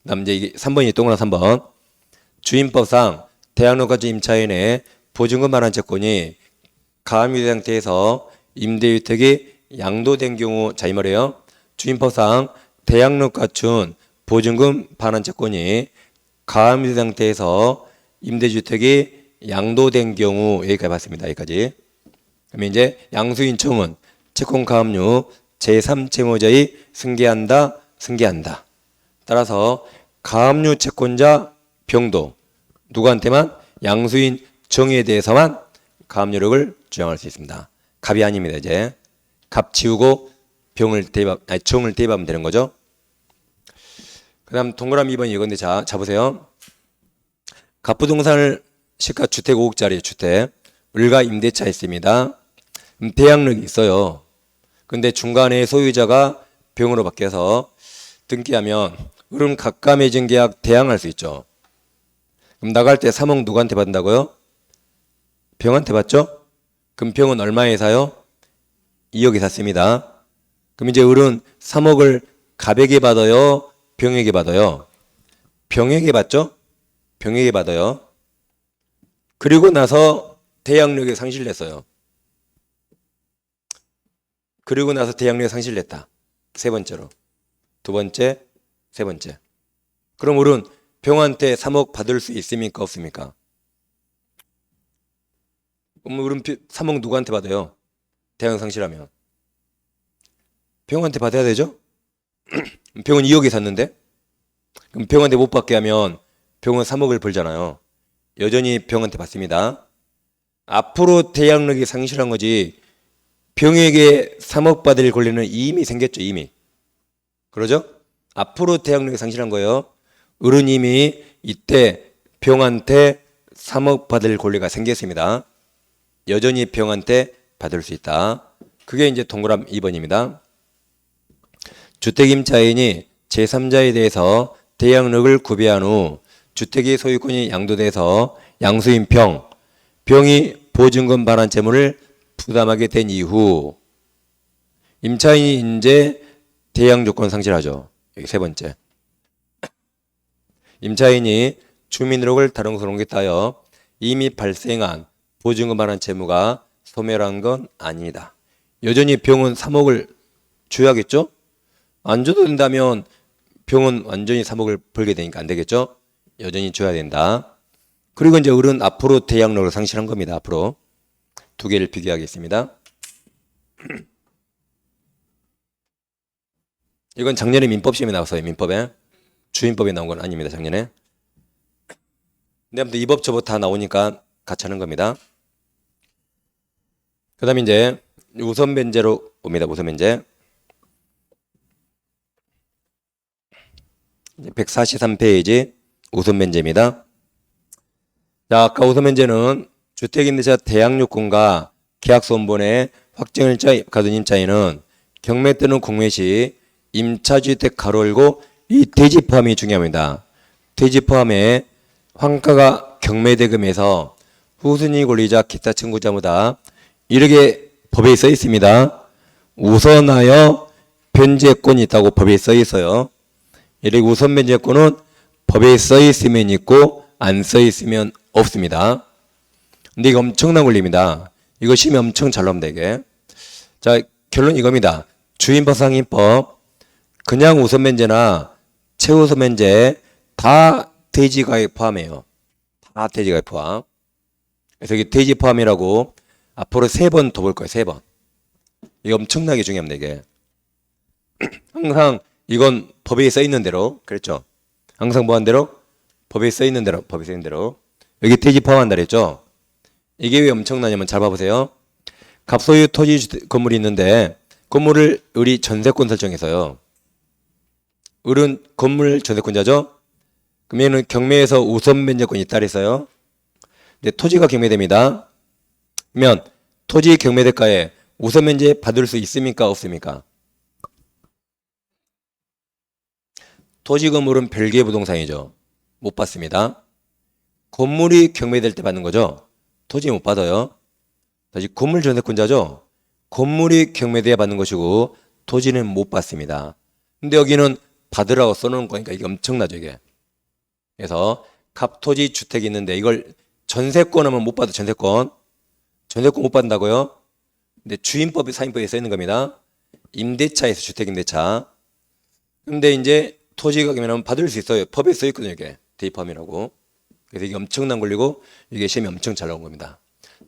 그다음 이제 이게 3번이 동그란 3번. 주임법상 대항력가주 임차인의 보증금 반환 채권이 가압류 상태에서 임대주택이 양도된 경우, 자 이 말이에요. 주임법상 대항력 갖춘 보증금 반환 채권이 가압류 상태에서 임대주택이 양도된 경우, 여기까지 봤습니다. 여기까지. 그러면 이제 양수인청은 채권 가압류 제3채무자의 승계한다, 승계한다. 따라서 가압류 채권자 병도 누구한테만? 양수인 정에 대해서만 가압류력을 주장할 수 있습니다. 갑이 아닙니다. 이제 갑 지우고 병을 대입, 아니 정을 대입하면 되는 거죠. 그다음 동그라미 2번이 이건데, 자 보세요. 갑부동산을 시가 주택 5억짜리 주택 을과 임대차 있습니다. 대항력이 있어요. 근데 중간에 소유자가 병으로 바뀌어서 등기하면 을은 각각 맺은 계약 대항할 수 있죠. 그럼 나갈 때 3억 누구한테 받는다고요? 병한테 받죠? 그럼 병은 얼마에 사요? 2억에 샀습니다. 그럼 이제 을은 3억을 갑에게 받아요? 병에게 받아요? 병에게 받죠? 병에게 받아요. 그리고 나서 대항력이 상실됐어요. 그리고 나서 대항력이 상실됐다. 세 번째로. 두 번째, 세 번째. 그럼 을은 병한테 3억 받을 수 있습니까? 없습니까? 그럼 을은 3억 누구한테 받아요? 대항력 상실하면. 병한테 받아야 되죠? 병은 2억에 샀는데? 그럼 병한테 못 받게 하면 병은 3억을 벌잖아요. 여전히 병한테 받습니다. 앞으로 대항력이 상실한 거지 병에게 3억 받을 권리는 이미 생겼죠. 이미. 그러죠? 앞으로 대항력이 상실한 거예요. 을은 이미 이때 병한테 3억 받을 권리가 생겼습니다. 여전히 병한테 받을 수 있다. 그게 이제 동그라미 2번입니다. 주택임차인이 제3자에 대해서 대항력을 구비한 후 주택의 소유권이 양도돼서 양수인 병이 보증금 반환 채무를 부담하게 된 이후 임차인이 이제 대항 조건 상실하죠. 여기 세 번째. 임차인이 주민등록을 다른 것으로 옮겼다여 이미 발생한 보증금 반환 채무가 소멸한 건 아니다. 여전히 병은 3억을 줘야겠죠? 안 줘도 된다면 병은 완전히 3억을 벌게 되니까 안 되겠죠? 여전히 줘야 된다. 그리고 이제 을은 앞으로 대항력을 상실한 겁니다. 앞으로. 두 개를 비교하겠습니다. 이건 작년에 민법 시험에 나왔어요. 민법에. 주임법에 나온 건 아닙니다. 작년에. 근데 아무튼 이 법 저법 다 나오니까 같이 하는 겁니다. 그 다음에 이제 우선 변제로 옵니다. 우선 변제. 143페이지 우선 변제입니다. 자, 아까 우선 변제는 주택임대차 대항력권과 계약소원본의 확정일자 가둔 임차인은 경매 또는 공매 시 임차주택 가로 열고 이 대지 포함이 중요합니다. 대지 포함에 환가가 경매대금에서 후순위 권리자 기타 청구자보다 이렇게 법에 써 있습니다. 우선하여 변제권이 있다고 법에 써 있어요. 이렇게 우선 변제권은 법에 써 있으면 있고 안 써 있으면 없습니다. 근데 이거 엄청난 권리입니다. 이거 시험에 엄청 잘 나옵니다, 이게. 자, 결론 이겁니다. 주임법 상임법 그냥 우선 변제나 최우선 변제 다 대지가액 포함해요. 다 대지가액 포함. 그래서 이게 대지 포함이라고 앞으로 3번 더 볼 거예요. 3번. 이거 엄청나게 중요합니다. 이게. 항상 이건 법에 써 있는 대로 그랬죠. 항상 뭐 한 대로? 법에 써 있는 대로. 법에 써 있는 대로. 여기 대지 포함한다 그랬죠. 이게 왜 엄청나냐면 잘 봐보세요. 갑소유 토지 건물이 있는데 건물을 을이 전세권 설정해서요. 을은 건물 전세권자죠. 그러면 경매에서 우선 변제권이 있다 그랬어요. 근데 토지가 경매됩니다. 그러면 토지 경매대가에 우선 변제 받을 수 있습니까? 없습니까? 토지 건물은 별개의 부동산이죠. 못 받습니다. 건물이 경매될 때 받는 거죠. 토지 못 받아요. 다시 건물 전세권자죠. 건물이 경매대에 받는 것이고 토지는 못 받습니다. 근데 여기는 받으라고 써놓은 거니까 이게 엄청나죠, 이게. 그래서 갑토지 주택이 있는데 이걸 전세권 하면 못 받아, 전세권. 전세권 못 받는다고요? 근데 주임법이 사임법에 써 있는 겁니다. 임대차에서 주택임대차. 근데 이제 토지가 그러면 받을 수 있어요. 법에 써 있거든요, 이게. 대입함이라고. 그래서 이게 엄청난 권리고 이게 시험이 엄청 잘 나온 겁니다.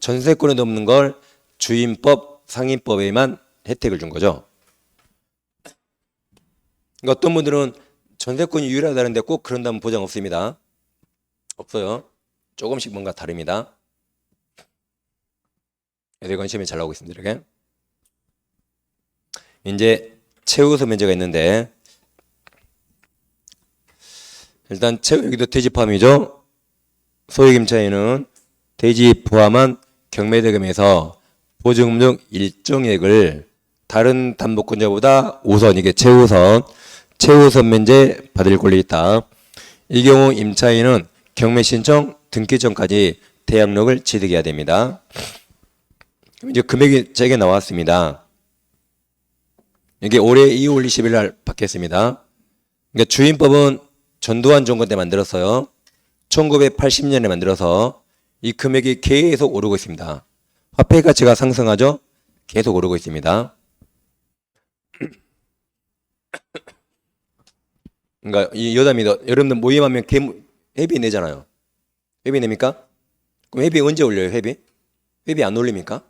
전세권에도 없는 걸 주임법, 상임법에만 혜택을 준 거죠. 그러니까 어떤 분들은 전세권이 유일하다는데 꼭 그런다면 보장 없습니다. 없어요. 조금씩 뭔가 다릅니다. 그래서 이건 시험에 잘 나오고 있습니다. 이렇게. 이제 최우선 면제가 있는데 일단 여기도 대지 포함이죠. 소유임 차이는 대지 포함한 경매대금에서 보증금 중 일정액을 다른 담보권자보다 우선, 이게 최우선 면제 받을 권리 있다. 이 경우 임차인은 경매 신청 등기 전까지 대항력을 취득해야 됩니다. 이제 금액이 제게 나왔습니다. 이게 올해 2월 20일 날 받겠습니다. 그러니까 주임법은 전두환 정권 때 만들었어요. 1980년에 만들어서 이 금액이 계속 오르고 있습니다. 화폐 가치가 상승하죠? 계속 오르고 있습니다. 그러니까 이 여담이다. 여러분들 모임하면 회비 내잖아요. 회비 냅니까? 그럼 회비 언제 올려요? 회비 안 올립니까?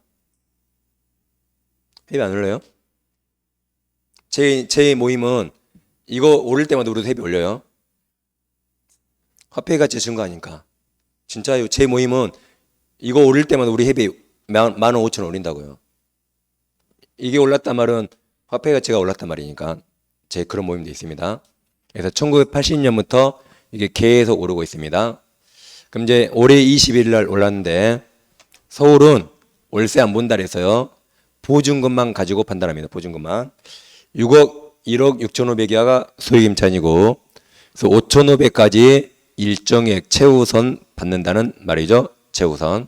회비 안 올려요? 제 모임은 이거 오를 때마다 우리도 회비 올려요. 화폐 가치 증가하니까. 진짜요. 제 모임은 이거 오를 때마다 우리 회비 15,000원 올린다고요. 이게 올랐단 말은 화폐 가치가 올랐단 말이니까. 제 그런 모임도 있습니다. 그래서 1980년부터 이게 계속 오르고 있습니다. 그럼 이제 올해 20일 날 올랐는데 서울은 월세 안 본다 그래서요. 보증금만 가지고 판단합니다. 보증금만. 1억 6,500이하가 소유임차인이고 그래서 5,500까지 일정액 최우선 받는다는 말이죠. 최우선.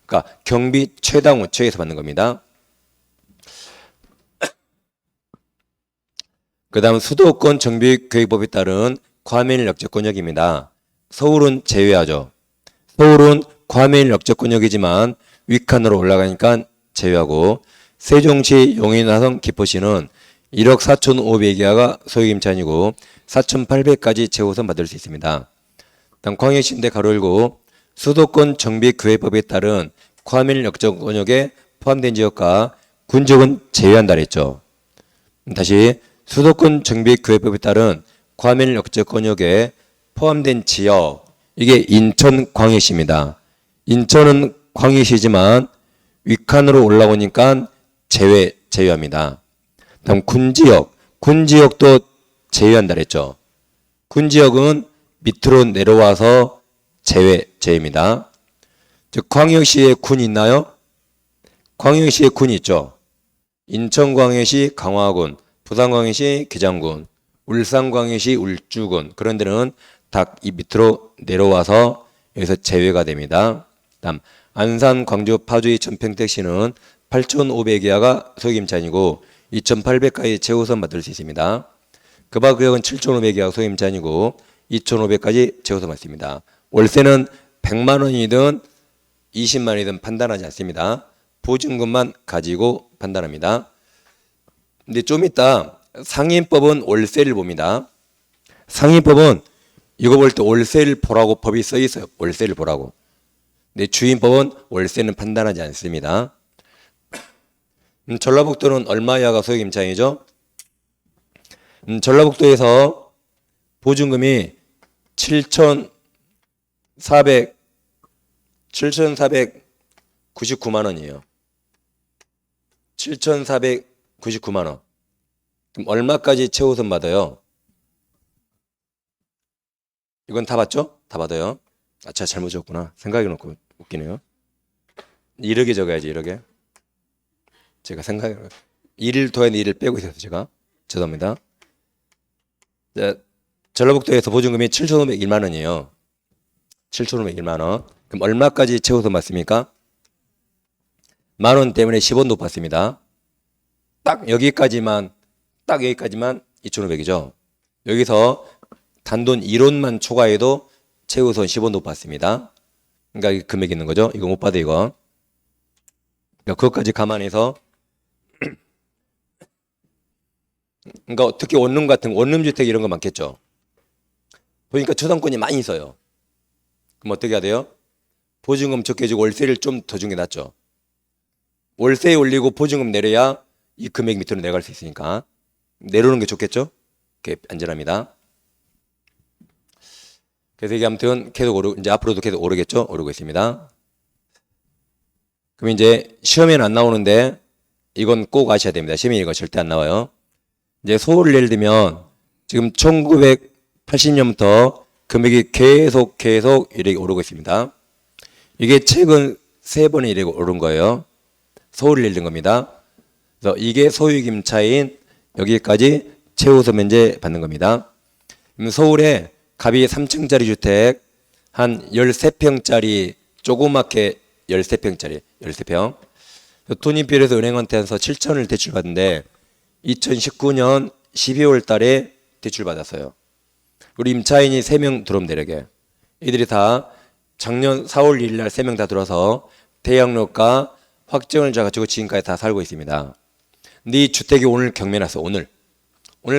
그러니까 경비 최당 5초에서 받는 겁니다. 그 다음 수도권 정비계획법에 따른 과밀 역적권역입니다. 서울은 제외하죠. 서울은 과밀 역적권역이지만 윗칸으로 올라가니까 제외하고 세종시, 용인화성, 기포시는 1억 4,500 이하가 소유임차인이고 4,800까지 최우선 받을 수 있습니다. 다음 광역시인데 가로 열고 수도권 정비계획법에 따른 과밀 역적권역에 포함된 지역과 군지역은 제외한다 그랬죠. 다시 수도권 정비계획법에 따른 과밀 역적권역에 포함된 지역, 이게 인천 광역시입니다. 인천은 광역시지만 윗칸으로 올라오니까 제외합니다. 다음 군지역도 제외한다 그랬죠. 군지역은 밑으로 내려와서 제외입니다. 즉 광역시에 군이 있나요? 광역시에 군이 있죠. 인천광역시 강화군, 부산광역시 기장군, 울산광역시 울주군, 그런 데는 다 이 밑으로 내려와서 여기서 제외가 됩니다. 다음 안산, 광주, 파주의 전평택시는 8,500 이하가 소유임차인이고 2,800까지 최우선 받을 수 있습니다. 그 밖 구역은 7,500 이하가 소유임차인이고 2,500까지 최우선 받습니다. 월세는 100만 원이든 20만 원이든 판단하지 않습니다. 보증금만 가지고 판단합니다. 근데 좀 이따 상임법은 월세를 봅니다. 상임법은 이거 볼 때 월세를 보라고 법이 써 있어요. 월세를 보라고. 근데 주임법은 월세는 판단하지 않습니다. 전라북도는 얼마 이하가 소유임차인이죠? 전라북도에서 보증금이 7,499만 원이에요. 7,499만 원. 그럼 얼마까지 최우선 받아요? 이건 다 받죠? 다 받아요. 아, 제가 잘못 적었구나. 생각해놓고 웃기네요. 1억에 적어야지, 1억에. 제가 1을 더해 1을 빼고 있어서 제가. 죄송합니다. 자, 전라북도에서 보증금이 7,501만 원이에요. 7,501만 원. 그럼 얼마까지 최우선 받습니까? 10,000원 때문에 10원 높았습니다. 딱 여기까지만 2,500이죠. 여기서 단돈 1원만 초과해도 최우선 10원 높았습니다. 그러니까 금액 있는 거죠. 이거 못 받아 이거. 그러니까 그것까지 감안해서 그러니까 특히 원룸 같은 원룸주택 이런 거 많겠죠. 보니까 초상권이 많이 있어요. 그럼 어떻게 해야 돼요? 보증금 적게 주고 월세를 좀 더 준 게 낫죠. 월세 올리고 보증금 내려야 이 금액 밑으로 내려갈 수 있으니까 내려오는 게 좋겠죠. 그게 안전합니다. 그래서 이게 아무튼 계속 이제 앞으로도 계속 오르겠죠. 오르고 있습니다. 그럼 이제 시험에는 안 나오는데 이건 꼭 아셔야 됩니다. 시험에 이거 절대 안 나와요. 이제 서울을 예를 들면 지금 1980년부터 금액이 계속 이렇게 오르고 있습니다. 이게 최근 3번이 이렇게 오른 거예요. 서울을 예를 든 겁니다. 그래서 이게 소유익 임차인 여기까지 최우선 면제 받는 겁니다. 서울에 갑이 3층짜리 주택 한 13평짜리 조그맣게 13평 돈이 필요해서 은행한테서 7천을 대출받는데 2019년 12월 달에 대출받았어요. 우리 임차인이 3명 들어오면 되게 이들이 다 작년 4월 1일 날 3명 다 들어와서 대양로가 확정을 가지고 지금까지 다 살고 있습니다. 근데 이 주택이 오늘 경매 났어. 오늘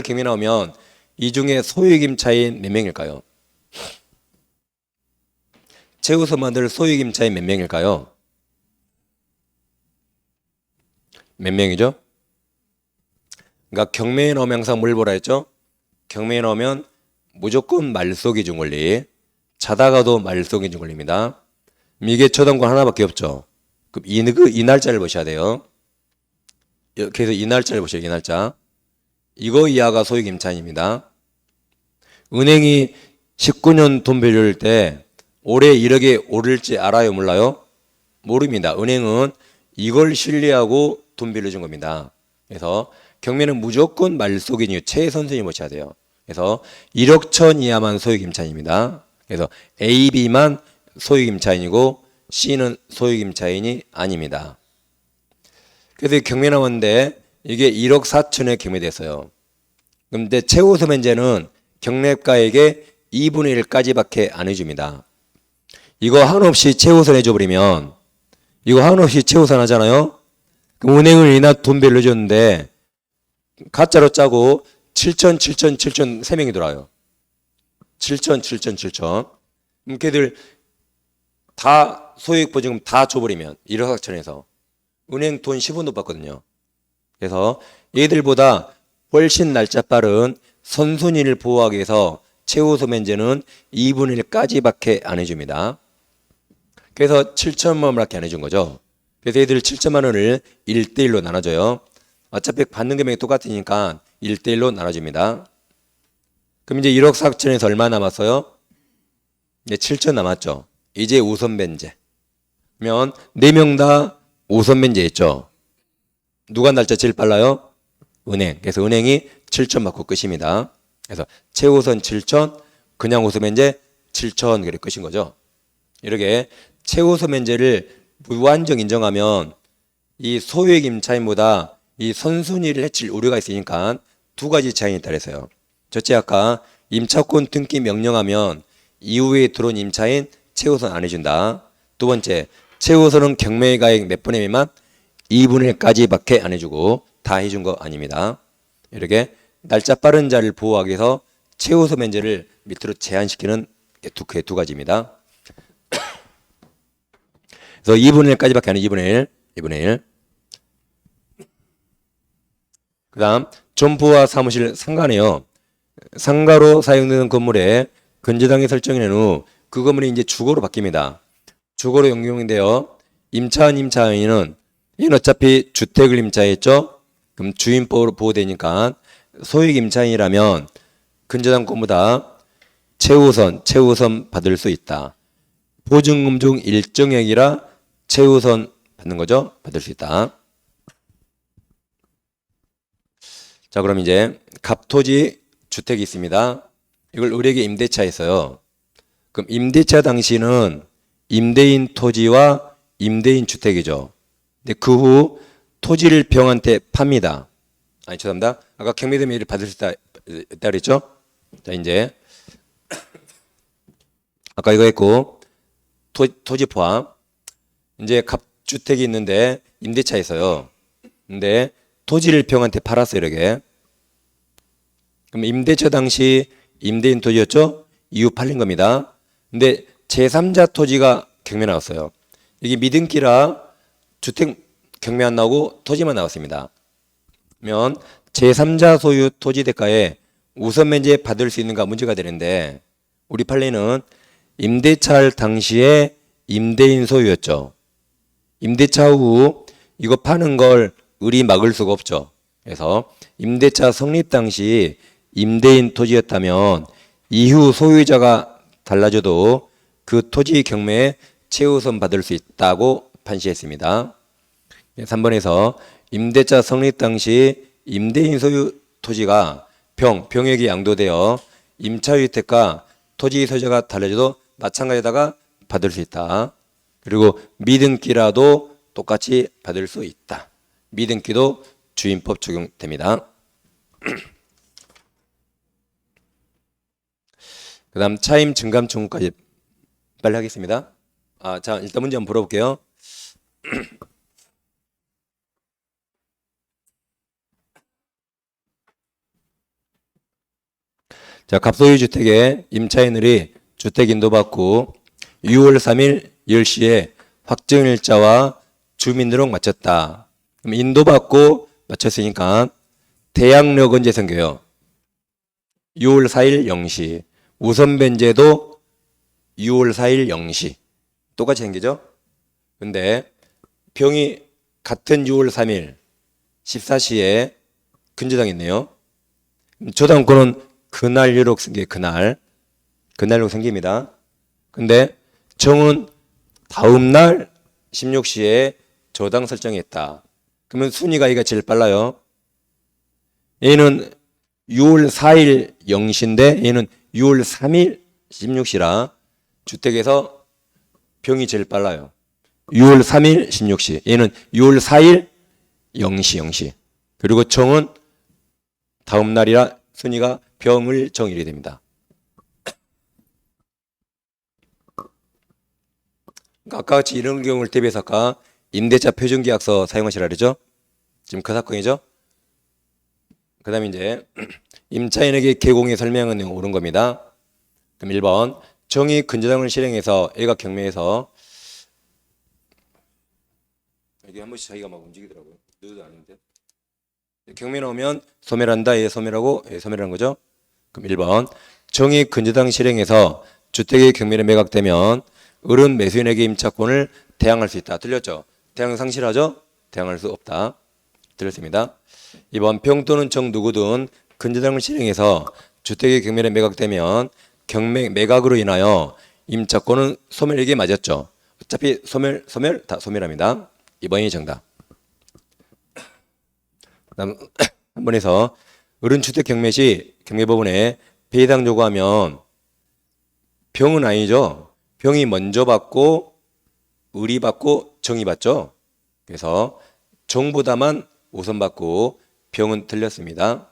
경매 나오면 이 중에 소유익 임차인 몇 명일까요? 최우선 받을 소유익 임차인 몇 명일까요? 몇 명이죠? 그러니까 경매에 나오면 항상 뭘 보라 했죠? 경매에 나오면 무조건 말소기 준 권리, 자다가도 말소기 준 권리입니다. 이게 초당권 하나밖에 없죠. 그럼 이 날짜를 보셔야 돼요. 그래서 이 날짜를 보셔요. 이 날짜. 이거 이하가 소유익 임차인입니다. 은행이 19년 돈 빌릴 때 올해 1억에 오를지 알아요? 몰라요? 모릅니다. 은행은 이걸 신뢰하고 돈 빌려준 겁니다. 그래서 경매는 무조건 말소기니 최선순위 보셔야 돼요. 그래서 1억 천 이하만 소유익 임차인입니다. 그래서 A, B만 소유익 임차인이고 C는 소유익 임차인이 아닙니다. 그래서 경매 나왔는데 이게 1억 4천에 경매됐어요. 그런데 최우선 면제는 경매가액의 2분의 1까지밖에 안 해줍니다. 이거 한없이 최우선 해줘버리면 이거 한없이 최우선 하잖아요. 그럼 은행은 이나 돈 빌려줬는데 가짜로 짜고 7천 3명이 들어와요. 7천. 그럼 걔들 다 소유익 보증금 다 줘버리면 1억 4천에서 은행 돈 10원도 받거든요. 그래서 얘들보다 훨씬 날짜 빠른 선순위를 보호하기 위해서 최우선 면제는 2분의 1까지밖에 안 해줍니다. 그래서 7천만 원밖에 안 해준 거죠. 그래서 얘들 7천만 원을 1대1로 나눠줘요. 어차피 받는 금액이 똑같으니까 1대1로 나눠줍니다. 그럼 이제 1억 4천에서 얼마 남았어요? 이제 7천 남았죠. 이제 우선 면제. 그러면 4명 다 우선 면제 했죠. 누가 날짜 제일 빨라요? 은행. 그래서 은행이 7천 받고 끝입니다. 그래서 최우선 7천, 그냥 우선 면제 7천 그래 끝인 거죠. 이렇게 최우선 면제를 무한정 인정하면 이 소유익 임차인보다 이 선순위를 해칠 우려가 있으니까 두 가지 제한이 있다 그랬어요. 첫째 아까 임차권 등기 명령하면 이후에 들어온 임차인 최우선 안 해준다. 두 번째 최우선은 경매가액 몇 분의 미만 2분의 1까지밖에 안 해주고 다 해준 거 아닙니다. 이렇게 날짜 빠른 자를 보호하기 위해서 최우선 면제를 밑으로 제한시키는 두 가지입니다. 그래서 2분의 1까지밖에 안 해. 2분의 1. 그 다음 점포와 사무실 상가네요. 상가로 사용되는 건물에 근저당이 설정된 후 그 건물이 이제 주거로 바뀝니다. 주거로 연동인데요. 임차인은 이는 어차피 주택을 임차했죠. 그럼 주임법으로 보호되니까 소유익 임차인이라면 근저당권보다 최우선 받을 수 있다. 보증금 중 일정액이라 최우선 받는 거죠. 받을 수 있다. 자, 그럼 이제 갑토지 주택이 있습니다. 이걸 을에게 임대차 했어요. 그럼 임대차 당시는 임대인 토지와 임대인 주택이죠. 근데 그 후 토지를 병한테 팝니다. 아니, 죄송합니다. 아까 경매대매를 받을 수 있다 그랬죠? 자, 이제 아까 이거 했고 토지 포함. 이제 갑주택이 있는데 임대차 있어요. 근데 토지를 병한테 팔았어요, 이렇게. 그럼 임대차 당시 임대인 토지였죠? 이후 팔린 겁니다. 근데 제3자 토지가 경매 나왔어요. 여기 미등기라 주택 경매 안 나오고 토지만 나왔습니다. 그러면 제3자 소유 토지 대가에 우선 면제 받을 수 있는가 문제가 되는데 우리 판례는 임대차 할 당시에 임대인 소유였죠. 임대차 후 이거 파는 걸 을이 막을 수가 없죠. 그래서 임대차 성립 당시 임대인 토지였다면 이후 소유자가 달라져도 그 토지 경매에 최우선 받을 수 있다고 판시했습니다. 3번에서 임대차 성립 당시 임대인 소유 토지가 병역이 양도되어 임차주택과 토지 소유자가 달라져도 마찬가지다가 받을 수 있다. 그리고 미등기라도 똑같이 받을 수 있다. 미등기도 주임법 적용됩니다. 그 다음 차임 증감 청구까지 빨리 하겠습니다. 자, 일단 문제 한번 풀어볼게요. 자, 갑소유 주택에 임차인들이 주택 인도받고 6월 3일 10시에 확정일자와 주민등록 마쳤다. 그럼 인도받고 마쳤으니까 대항력 언제 생겨요? 6월 4일 0시. 우선 변제도 6월 4일 0시. 똑같이 생기죠? 근데 병이 같은 6월 3일 14시에 근저당했네요. 저당권은 그날유록 생겨요. 그날로 생깁니다. 근데 정은 다음날 16시에 저당 설정했다. 그러면 순위가 이가 제일 빨라요. 얘는 6월 4일 0시인데 얘는 6월 3일 16시라 주택에서 병이 제일 빨라요. 6월 3일 16시. 얘는 6월 4일 0시. 그리고 정은 다음 날이라 순위가 병을 정일이 됩니다. 아까 같이 이런 경우를 대비해서 아까 임대차 표준계약서 사용하시라 그러죠? 지금 그 사건이죠? 그 다음에 이제 임차인에게 개공의 설명은 옳은 겁니다. 그럼 1번 정의 근저당을 실행해서 애가 경매에서 이게 한 번씩 자기가 막 움직이더라고요. 너도 아닌데 경매 나오면 소멸한다. 예 소멸하고 예 소멸하는 거죠. 그럼 1번 정의 근저당 실행해서 주택의 경매를 매각되면 을은 매수인에게 임차권을 대항할 수 있다. 틀렸죠? 대항 상실하죠? 대항할 수 없다. 틀렸습니다. 2번 병 또는 정 누구든 근저당을 실행해서 주택의 경매를 매각되면 경매 매각으로 인하여 임차권은 소멸에게 맞았죠. 어차피 소멸 다 소멸합니다. 2번이 정답. 다음 한 번에서 을은 주택 경매 시 경매법원에 배당 요구하면 병은 아니죠. 병이 먼저 받고 을이 받고 정이 받죠. 그래서 정보다만 우선 받고 병은 틀렸습니다.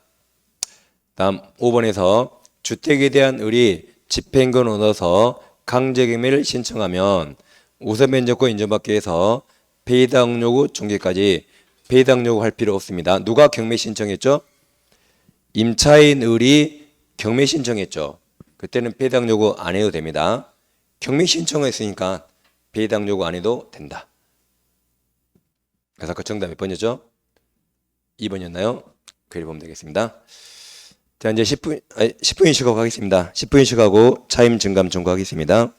다음 5번에서 주택에 대한 을이 집행권 얻어서 강제경매를 신청하면 우선 면적권 인정받기 위해서 배당 요구 종결까지 배당 요구할 필요 없습니다. 누가 경매 신청했죠? 임차인 을이 경매 신청했죠. 그때는 배당 요구 안 해도 됩니다. 경매 신청했으니까 배당 요구 안 해도 된다. 그래서 그 정답 몇 번이었죠? 2번이었나요? 그리 보면 되겠습니다. 자, 이제 10분 휴식하고 하겠습니다. 10분 휴식하고 차임 증감 청구하겠습니다.